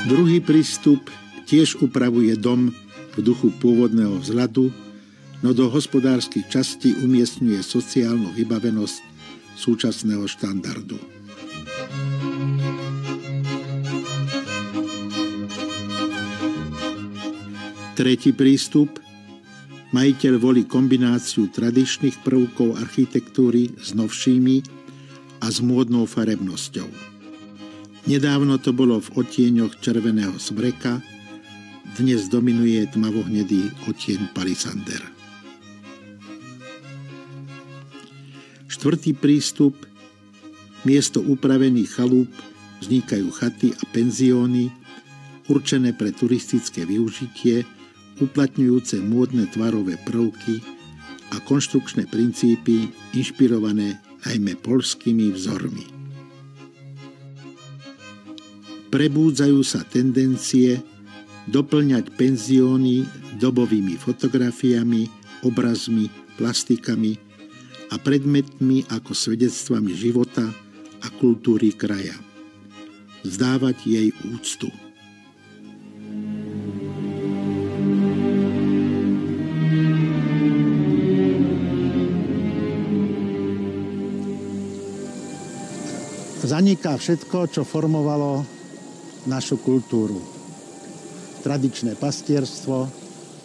Druhý prístup tiež upravuje dom v duchu pôvodného vzhľadu, no do hospodárskych častí umiestňuje sociálnu vybavenosť súčasného štandardu. Tretí prístup. Majiteľ volí kombináciu tradičných prvkov architektúry s novšími a s módnou farebnosťou. Nedávno to bolo v odtieňoch červeného smreka, dnes dominuje tmavohnedý odtieň palisander. Štvrtý prístup. Miesto upravených chalúp vznikajú chaty a penzióny, určené pre turistické využitie, uplatňujúce módne tvarové prvky a konštrukčné princípy inšpirované najmä poľskými vzormi. Prebúdzajú sa tendencie doplňať penzióny dobovými fotografiami, obrazmi, plastikami a predmetmi ako svedectvami života a kultúry kraja. Vzdávať jej úctu. Zaniká všetko, čo formovalo našu kultúru. Tradičné pastierstvo,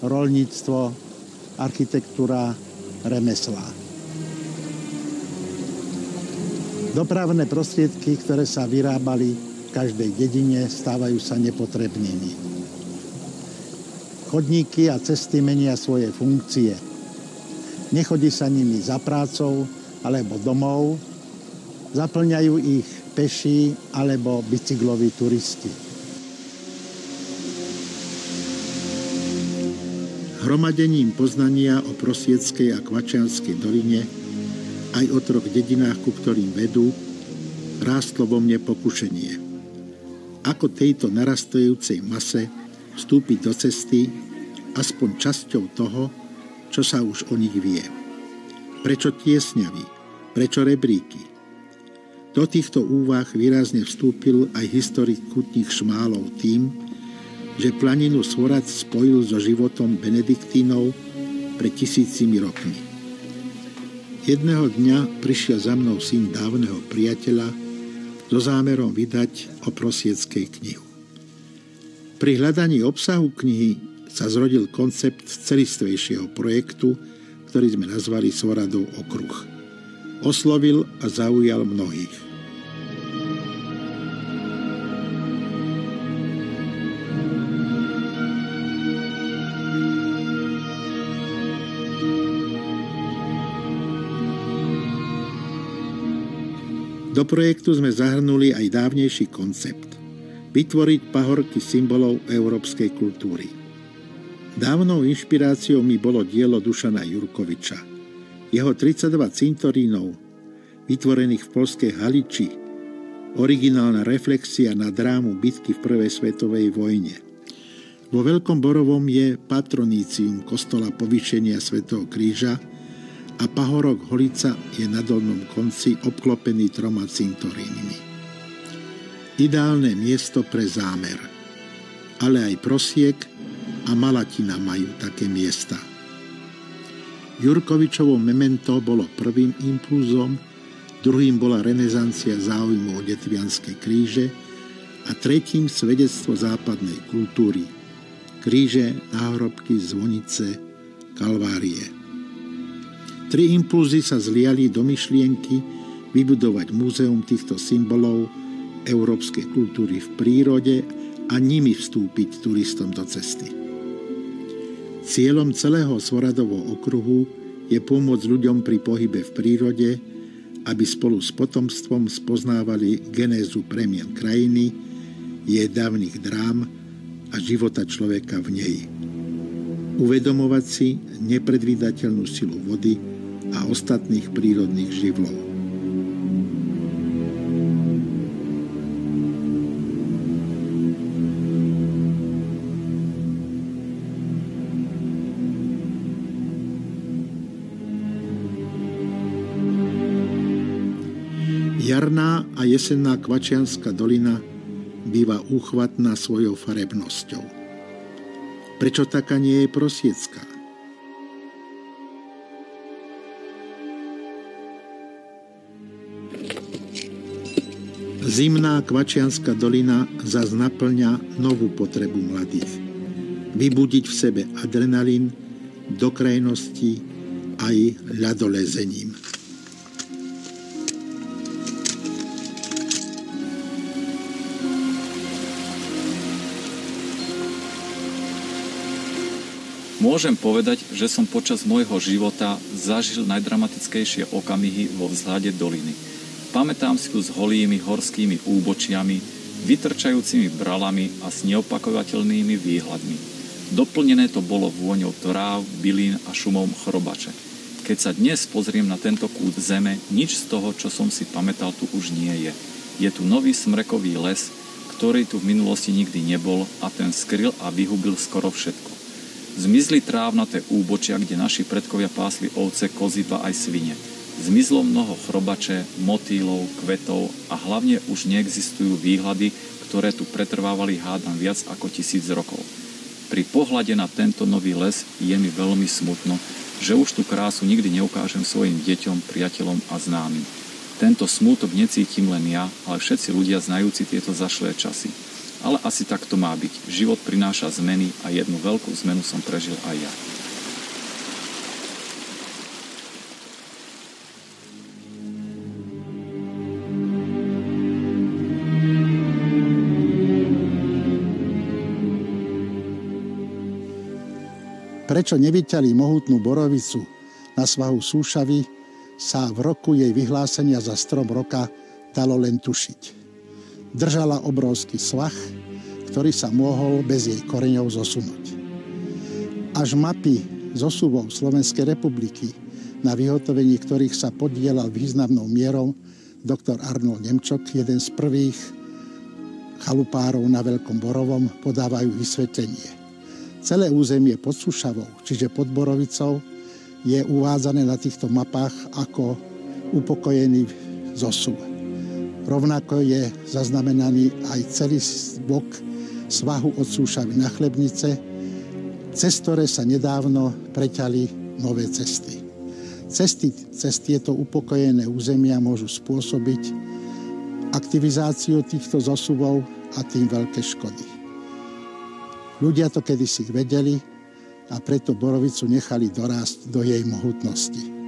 roľníctvo, architektúra, remeslá. Dopravné prostriedky, ktoré sa vyrábali v každej dedine, stávajú sa nepotrebnými. Chodníky a cesty menia svoje funkcie. Nechodí sa nimi za prácou alebo domov, zaplňajú ich peší alebo bicykloví turisti. Hromadením poznania o Prosvietskej a Kvačianskej doline aj o 3 dedinách, ku ktorým vedú, rástlo vo mne pokušenie. Ako tejto narastajúcej mase vstúpiť do cesty aspoň časťou toho, čo sa už o nich vie. Prečo tiesňavy? Prečo rebríky? Do týchto úvah výrazne vstúpil aj historik Kutník Šmálov tým, že planinu Svorat spojil so životom benediktínov pred 1000 rokmi. Jedného dňa prišiel za mnou syn dávneho priateľa so zámerom vydať o Prosvietskej knihu. Pri hľadaní obsahu knihy sa zrodil koncept celistvejšieho projektu, ktorý sme nazvali Svoradov okruh. Oslovil a zaujal mnohých. Do projektu sme zahrnuli aj dávnejší koncept – vytvoriť pahorky symbolov európskej kultúry. Dávnou inšpiráciou mi bolo dielo Dušana Jurkoviča. Jeho 32 cintorínov, vytvorených v poľskej Haliči, originálna reflexia na drámu bitky v prvej svetovej vojne. Vo Veľkom Borovom je patronícium kostola Povýšenia svätého Kríža a pahorok Holica je na dolnom konci obklopený 3 cintorínmi. Ideálne miesto pre zámer. Ale aj Prosiek a Malatina majú také miesta. Jurkovičovo memento bolo prvým impulzom, druhým bola renesancia záujmu o detvianske kríže a tretím svedectvo západnej kultúry. Kríže, náhrobky, zvonice, kalvárie. 3 impulzy sa zliali do myšlienky vybudovať múzeum týchto symbolov európskej kultúry v prírode a nimi vstúpiť turistom do cesty. Cieľom celého Svoradovho okruhu je pomôcť ľuďom pri pohybe v prírode, aby spolu s potomstvom spoznávali genézu premien krajiny, jej dávnych drám a života človeka v nej. Uvedomovať si nepredvídateľnú silu vody a ostatných prírodných živlov. Jarná a jesenná Kvačianska dolina býva úchvatná svojou farebnosťou. Prečo taká nie je Prosvietská? Zimná Kvačianska dolina zas naplňa novú potrebu mladých. Vybudiť v sebe adrenalín, do krajnosti aj ľadolezením. Môžem povedať, že som počas môjho života zažil najdramatickejšie okamihy vo vzhľade doliny. Pamätám si ju s holými horskými úbočiami, vytrčajúcimi bralami a s neopakovateľnými výhľadmi. Doplnené to bolo vôňou tráv, bylín a šumom chrobače. Keď sa dnes pozriem na tento kút zeme, nič z toho, čo som si pamätal, tu už nie je. Je tu nový smrekový les, ktorý tu v minulosti nikdy nebol a ten skryl a vyhubil skoro všetko. Zmizli trávnaté úbočia, kde naši predkovia pásli ovce, kozy a aj svine. Zmizlo mnoho chrobače, motýlov, kvetov a hlavne už neexistujú výhľady, ktoré tu pretrvávali hádam viac ako 1000 rokov. Pri pohľade na tento nový les je mi veľmi smutno, že už tú krásu nikdy neukážem svojim deťom, priateľom a známym. Tento smútok necítim len ja, ale všetci ľudia znajúci tieto zašlé časy. Ale asi tak to má byť. Život prináša zmeny a jednu veľkú zmenu som prežil aj ja. Prečo nevyťali mohutnú borovicu na svahu Súšavy, sa v roku jej vyhlásenia za strom roka dalo len tušiť. Držala obrovský svah, ktorý sa mohol bez jej koreňov zosunúť. Až mapy zosuvov Slovenskej republiky, na vyhotovení ktorých sa podieľal významnou mierou doktor Arnold Nemčok, jeden z prvých chalupárov na Veľkom Borovom, podávajú vysvetlenie. Celé územie pod Súšavou, čiže pod Borovicou, je uvádzané na týchto mapách ako upokojený zosuv. Rovnako je zaznamenaný aj celý bok svahu od Súšavy na Chlebnice, cez ktoré sa nedávno preťali nové cesty. Cesty cez tieto upokojené územia môžu spôsobiť aktivizáciu týchto zosuvov a tým veľké škody. Ľudia to kedysi vedeli a preto Borovicu nechali dorásť do jej mohutnosti.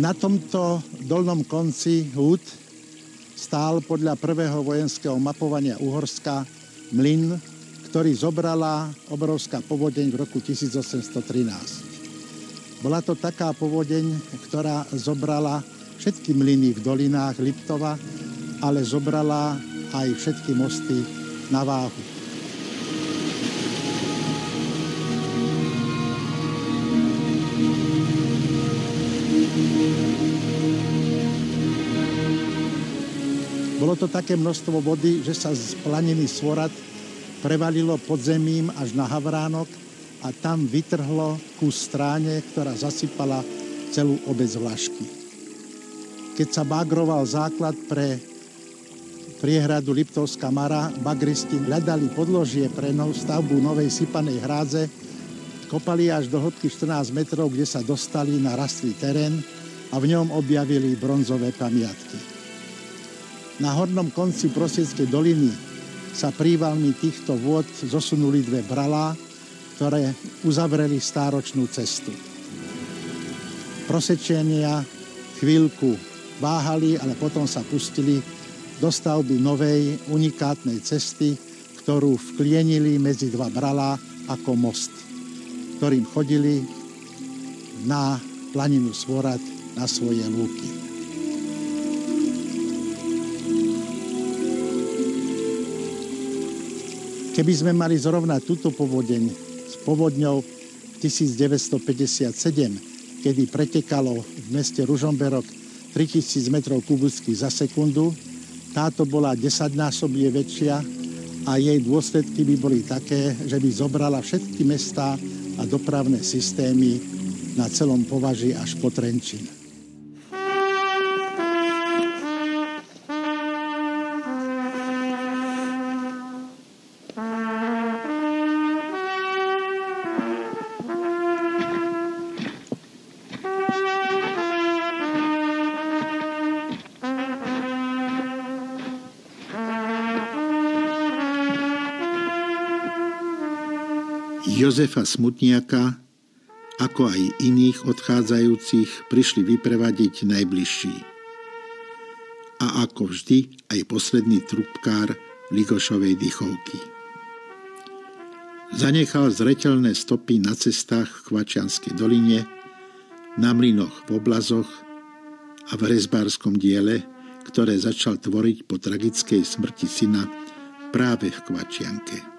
Na tomto dolnom konci húd stál podľa prvého vojenského mapovania Uhorska mlyn, ktorý zobrala obrovská povodeň v roku 1813. Bola to taká povodeň, ktorá zobrala všetky mlyny v dolinách Liptova, ale zobrala aj všetky mosty na váhu. Bolo to také množstvo vody, že sa z planiny Svorad prevalilo podzemím až na Havránok a tam vytrhlo kus stráne, ktorá zasypala celú obec Vlašky. Keď sa bagroval základ pre priehradu Liptovská Mara, bagristi hľadali podložie pre stavbu novej sypanej hrádze, kopali až do hĺbky 14 metrov, kde sa dostali na rastlý terén a v ňom objavili bronzové pamiatky. Na hornom konci Prosieckej doliny sa prívalmi týchto vôd zosunuli dve bralá, ktoré uzavreli stáročnú cestu. Prosečenia chvíľku váhali, ale potom sa pustili do stavby novej unikátnej cesty, ktorú vklienili medzi dva bralá ako most, ktorým chodili na planinu Svorad na svoje lúky. Keby sme mali zrovnať túto povodeň s povodňou 1957, kedy pretekalo v meste Ružomberok 3000 metrov kubických za sekundu, táto bola 10-násobne väčšia a jej dôsledky by boli také, že by zobrala všetky mestá a dopravné systémy na celom Považí až po Trenčín. Jozefa Smutniaka, ako aj iných odchádzajúcich, prišli vyprevadiť najbližší. A ako vždy aj posledný trubkár Ligošovej dychovky. Zanechal zreteľné stopy na cestách v Kvačianskej doline, na mlynoch v Oblazoch a v rezbárskom diele, ktoré začal tvoriť po tragickej smrti syna práve v Kvačianke.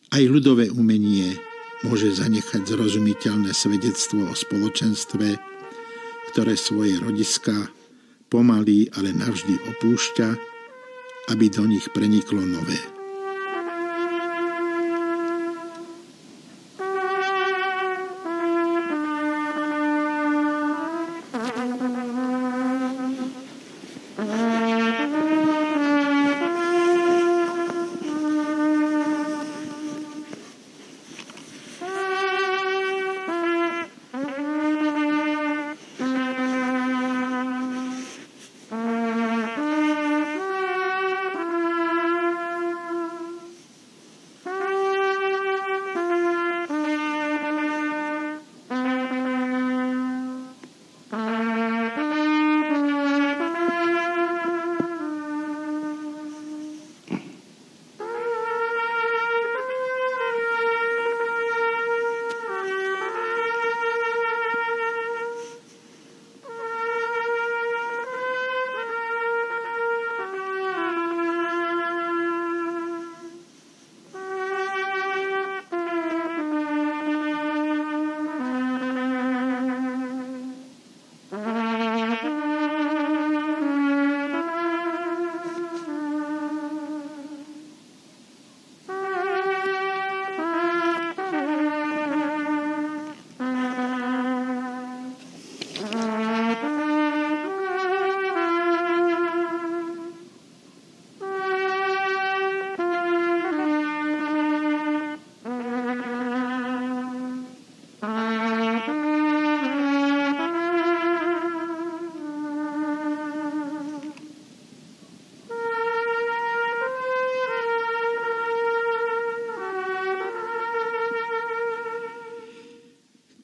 Aj ľudové umenie môže zanechať zrozumiteľné svedectvo o spoločenstve, ktoré svoje rodiská pomaly, ale navždy opúšťa, aby do nich preniklo nové.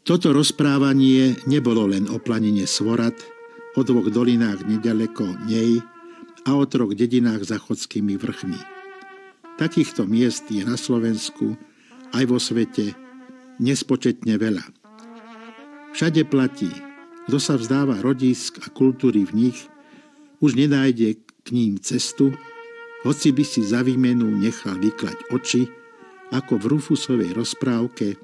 Toto rozprávanie nebolo len o planine Svorad, o 2 dolinách nedaleko nej a o 3 dedinách za Chodskými vrchmi. Takýchto miest je na Slovensku aj vo svete nespočetne veľa. Všade platí, kto sa vzdáva rodísk a kultúry v nich, už nenájde k ním cestu, hoci by si za výmenu nechal vyklať oči, ako v Rufusovej rozprávke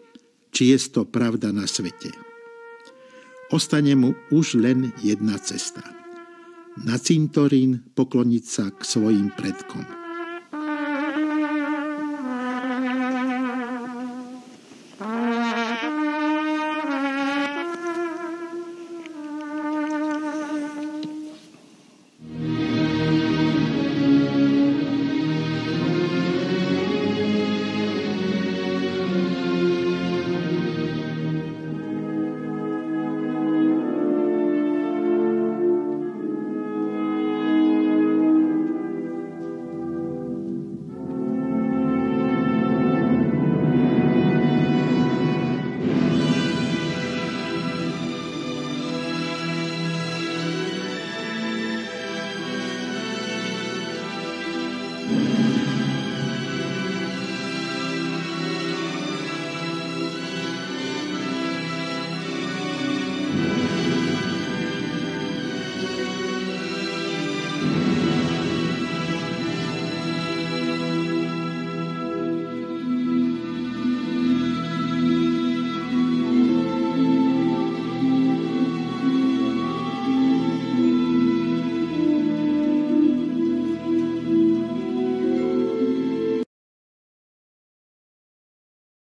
Či je to pravda na svete. Ostane mu už len jedna cesta. Na cintorín pokloniť sa k svojim predkom.